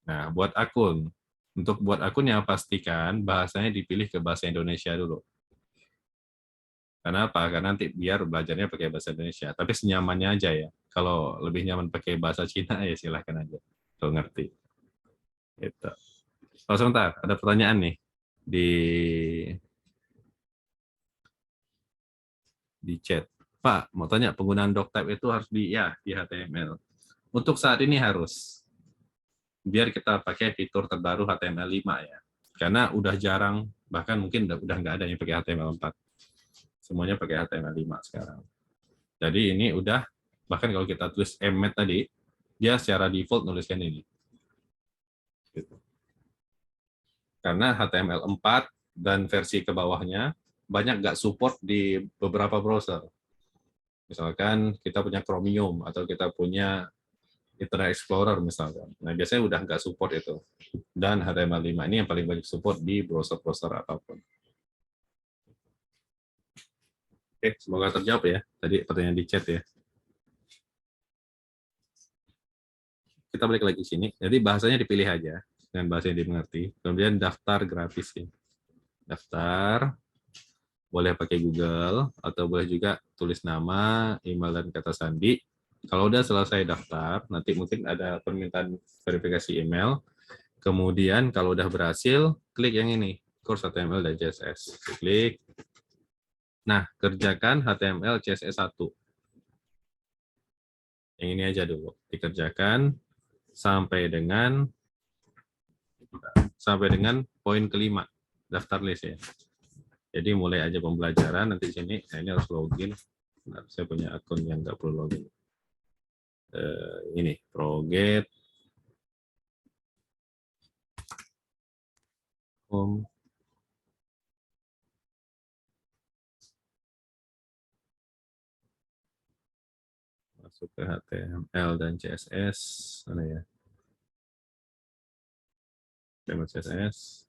Nah, buat akun. Untuk buat akunnya, pastikan bahasanya dipilih ke bahasa Indonesia dulu. Kenapa? Karena nanti biar belajarnya pakai bahasa Indonesia. Tapi senyamannya aja ya. Kalau lebih nyaman pakai bahasa Cina, ya silahkan aja. Kalau ngerti. Gitu. Oh, sebentar, ada pertanyaan nih di chat. Pak, mau tanya penggunaan doctype itu harus di HTML. Untuk saat ini harus. Biar kita pakai fitur terbaru HTML5 ya. Karena udah jarang, bahkan mungkin udah nggak ada yang pakai HTML4. Semuanya pakai HTML5 sekarang. Jadi ini udah, bahkan kalau kita tulis emmet tadi, dia secara default nuliskan ini. Gitu. Karena HTML4 dan versi ke bawahnya banyak nggak support di beberapa browser. Misalkan kita punya Chromium atau kita punya Internet Explorer misalkan. Nah, biasanya udah nggak support itu. Dan HTML5 ini yang paling banyak support di browser-browser apapun. Oke, semoga terjawab ya. Tadi pertanyaan di chat ya. Kita balik lagi ke sini. Jadi bahasanya dipilih aja dengan bahasa yang dimengerti. Kemudian daftar gratis ya. Daftar, boleh pakai Google atau boleh juga tulis nama, email dan kata sandi. Kalau udah selesai daftar, nanti mungkin ada permintaan verifikasi email. Kemudian kalau udah berhasil, klik yang ini, course HTML dan CSS. Klik. Nah, kerjakan HTML CSS 1. Yang ini aja dulu. Dikerjakan sampai dengan poin kelima, daftar list ya. Jadi mulai aja pembelajaran, nanti di sini, nah ini harus login. Nah, saya punya akun yang nggak perlu login. Ini, Proget. Home. Masuk ke HTML dan CSS. Mana ya? HTML CSS.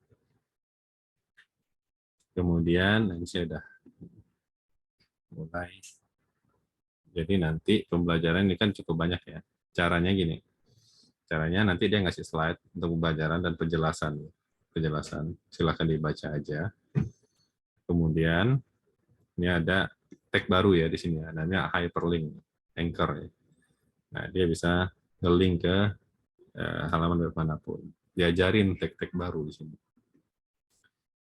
Kemudian, ini saya udah mulai. Jadi nanti pembelajaran ini kan cukup banyak ya. Caranya gini. Caranya nanti dia ngasih slide untuk pembelajaran dan penjelasan. Silahkan dibaca aja. Kemudian ini ada tag baru ya di sini, namanya hyperlink, anchor. Ya. Nah, dia bisa nge-link ke halaman web manapun. Diajarin tag-tag baru di sini.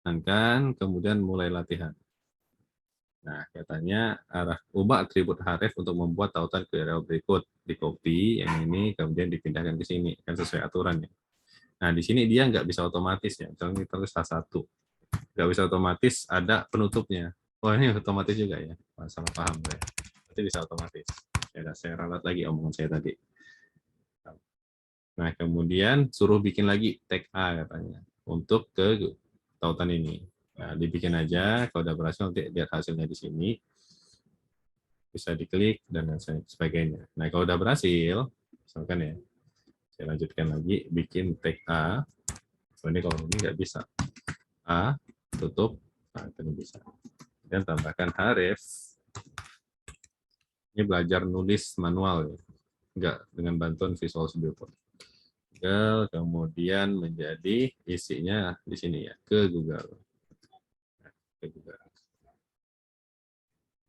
Dan kan kemudian mulai latihan. Nah, katanya ubah atribut href untuk membuat tautan URL berikut. Di copy yang ini, kemudian dipindahkan ke sini. Kan sesuai aturan ya. Nah, di sini dia nggak bisa otomatis ya. Misalnya kita tulis H1. Nggak bisa otomatis, ada penutupnya. Oh, ini otomatis juga ya. Salah paham ya. Berarti bisa otomatis. Ya, saya ralat lagi omongan saya tadi. Nah, kemudian suruh bikin lagi tag A katanya. Untuk ke tautan ini. Nah, dibikin aja. Kalau udah berhasil, nanti lihat hasilnya di sini. Bisa diklik, dan sebagainya. Nah, kalau udah berhasil, misalkan ya, saya lanjutkan lagi, bikin tag A. Oh, ini kalau ini nggak bisa. A, tutup, nah, ini bisa. Dan tambahkan href. Ini belajar nulis manual, ya. Enggak dengan bantuan Visual Studio Code. Kemudian menjadi isinya di sini ya, ke Google.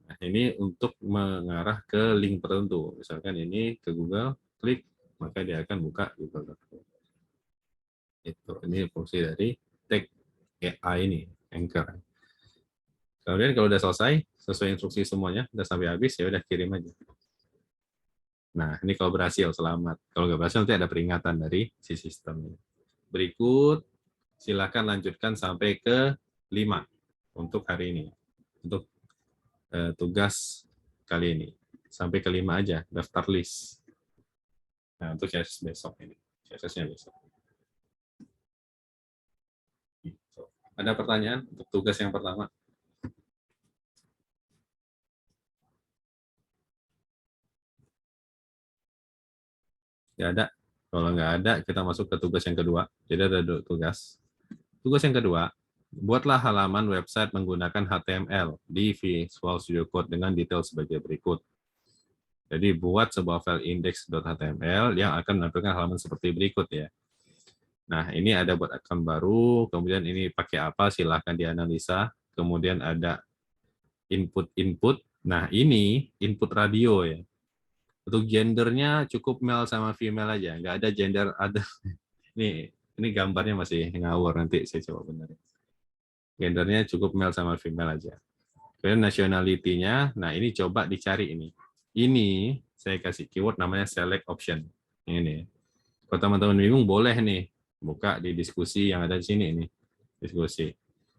Nah, ini untuk mengarah ke link tertentu. Misalkan ini ke Google, klik, maka dia akan buka Google.com. Ini fungsi dari tag AI ini, anchor. Kemudian kalau udah selesai, sesuai instruksi semuanya, udah sampai habis, ya udah kirim aja. Nah, ini kalau berhasil, selamat. Kalau nggak berhasil, nanti ada peringatan dari si sistem. Berikut, silakan lanjutkan sampai ke 5 untuk hari ini. Untuk tugas kali ini. Sampai ke 5 aja, daftar list. Nah, untuk CSS besok ini. CSS-nya besok. Ada pertanyaan untuk tugas yang pertama? Nggak ada. Kalau nggak ada, kita masuk ke tugas yang kedua. Jadi ada 2 tugas. Tugas yang kedua, buatlah halaman website menggunakan HTML di Visual Studio Code dengan detail sebagai berikut. Jadi buat sebuah file index.html yang akan menampilkan halaman seperti berikut ya. Nah, ini ada buat akun baru, kemudian ini pakai apa, silahkan dianalisa. Kemudian ada input-input. Nah, ini input radio ya. Untuk gendernya cukup male sama female aja, nggak ada gender ada. Ini gambarnya masih ngawur, nanti saya coba benerin. Gendernya cukup male sama female aja. Kemudian nationality-nya, nah ini coba dicari ini. Ini saya kasih keyword namanya select option. Ini. Kalau teman-teman bingung boleh nih buka di diskusi yang ada di sini ini. Diskusi.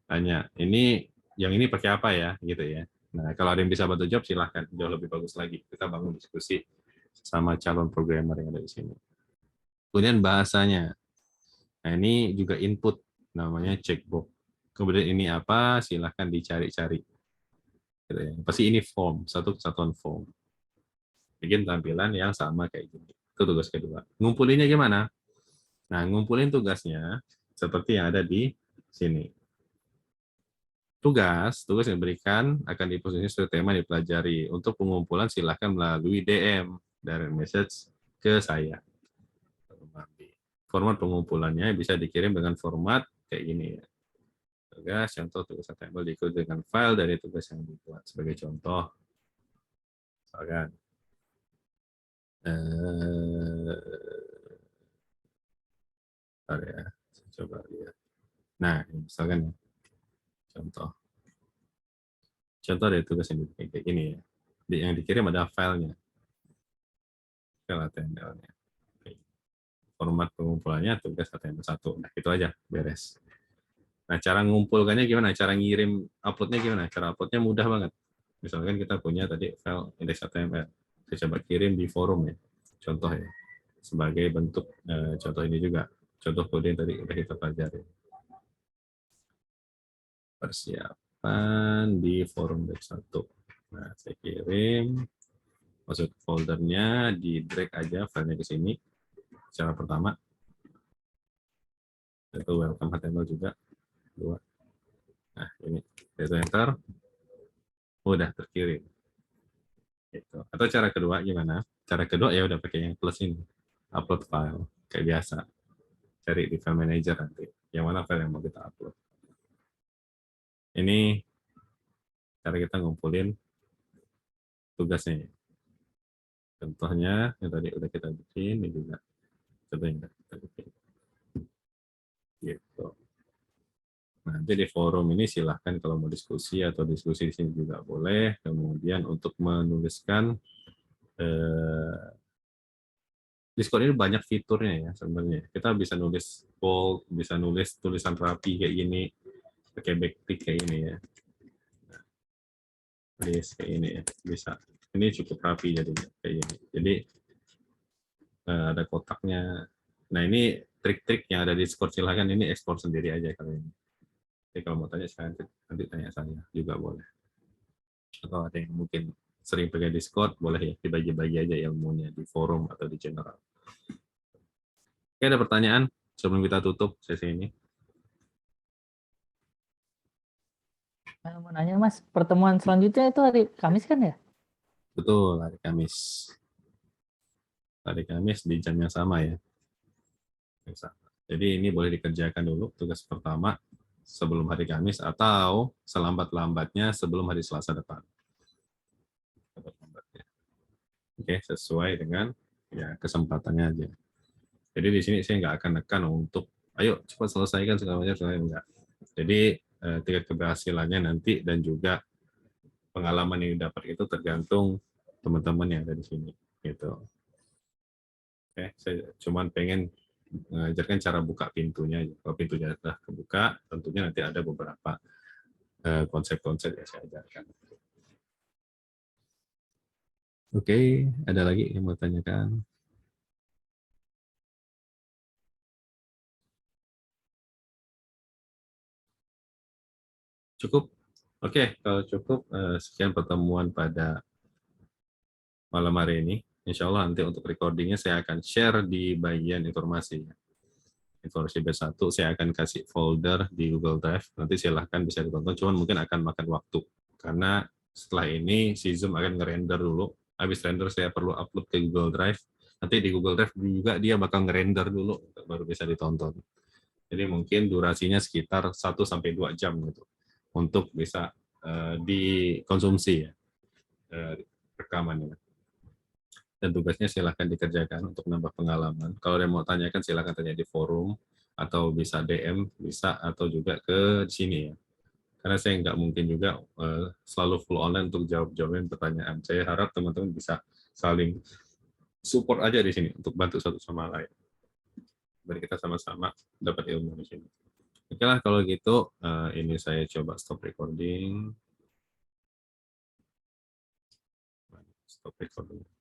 Tanya, yang ini pakai apa ya gitu ya. Nah, kalau ada yang bisa bantu jawab, silahkan. Jauh lebih bagus lagi. Kita bangun diskusi sama calon programmer yang ada di sini. Kemudian bahasanya. Nah, ini juga input, namanya checkbox. Kemudian ini apa, silahkan dicari-cari. Gitu ya. Pasti ini form, satu kesatuan form. Bikin tampilan yang sama kayak gini. Itu tugas kedua. Ngumpulinnya gimana? Nah, ngumpulin tugasnya seperti yang ada di sini. Tugas yang diberikan akan diposisikan sesuai tema yang dipelajari. Untuk pengumpulan silahkan melalui DM, direct message ke saya. Format pengumpulannya bisa dikirim dengan format kayak gini ya. Tugas, contoh tugas HTML diikuti dengan file dari tugas yang dibuat. Sebagai contoh, misalkan, bentar ya, saya coba lihat. Nah, misalkan ya, contoh dari tugas yang kayak gini ya. Yang dikirim ada filenya, file HTML-nya. Format pengumpulannya tugas HTML1. Nah, itu aja, beres. Nah, cara mengumpulkannya gimana? Cara ngirim uploadnya gimana? Cara uploadnya mudah banget. Misalkan kita punya tadi file index.html. Saya coba kirim di forum ya. Contoh ya. Sebagai bentuk contoh ini juga. Contoh kode yang tadi udah kita pelajari. Persiapan di forum batch 1. Nah, saya kirim. Masuk ke foldernya, di drag aja filenya ke sini. Cara pertama. Itu welcome HTML juga. 2. Nah, ini. Itu enter. Udah terkirim. Gitu. Atau cara kedua gimana? Cara kedua ya udah pakai yang plus ini. Upload file. Kayak biasa. Cari di file manager nanti. Yang mana file yang mau kita upload. Ini cara kita ngumpulin tugasnya. Contohnya yang tadi udah kita bikin, ini juga contoh yang kita bikin. Gitu. Nanti di forum ini silahkan kalau mau diskusi atau diskusi di sini juga boleh. Kemudian untuk menuliskan Discord ini banyak fiturnya ya sebenarnya. Kita bisa nulis bold, bisa nulis tulisan rapi kayak gini, pakai backtick kayak ini ya. Tulis kayak ini ya, bisa. Ini cukup rapi jadinya kayak gini. Jadi ada kotaknya. Nah, ini trik-trik yang ada di Discord, silahkan ini ekspor sendiri aja kalau ini. Jadi kalau mau tanya saya nanti tanya saya juga boleh. Atau ada yang mungkin sering pakai Discord, boleh ya dibagi-bagi aja ilmunya di forum atau di general. Oke, ada pertanyaan sebelum kita tutup sesi ini? Mau nanya Mas, pertemuan selanjutnya itu hari Kamis kan ya? Betul, hari Kamis. Hari Kamis di jam yang sama ya. Jadi ini boleh dikerjakan dulu tugas pertama sebelum hari Kamis atau selambat-lambatnya sebelum hari Selasa depan. Oke, sesuai dengan ya kesempatannya aja. Jadi di sini saya nggak akan nekan untuk ayo cepat selesaikan segala macam, saya enggak. Jadi tingkat keberhasilannya nanti dan juga pengalaman yang didapat itu tergantung teman-teman yang ada di sini gitu. Oke, saya cuman pengen mengajarkan cara buka pintunya. Kalau pintunya sudah kebuka, tentunya nanti ada beberapa konsep-konsep yang saya ajarkan. Oke, ada lagi yang mau tanyakan? Cukup? Oke, kalau cukup, sekian pertemuan pada malam hari ini. Insya Allah nanti untuk recordingnya saya akan share di bagian informasi. Informasi B1 saya akan kasih folder di Google Drive. Nanti silahkan bisa ditonton, cuman mungkin akan makan waktu. Karena setelah ini si Zoom akan ngerender dulu. Habis render saya perlu upload ke Google Drive. Nanti di Google Drive juga dia bakal ngerender dulu, baru bisa ditonton. Jadi mungkin durasinya sekitar 1-2 jam gitu untuk bisa dikonsumsi ya rekamannya. Dan tugasnya silahkan dikerjakan untuk menambah pengalaman. Kalau ada yang mau tanyakan silahkan tanya di forum atau bisa DM, bisa atau juga ke sini ya. Karena saya nggak mungkin juga selalu full online untuk jawab-jawabin pertanyaan. Saya harap teman-teman bisa saling support aja di sini untuk bantu satu sama lain. Biar kita sama-sama dapat ilmu di sini. Oke lah kalau gitu, ini saya coba stop recording. stop record dulu.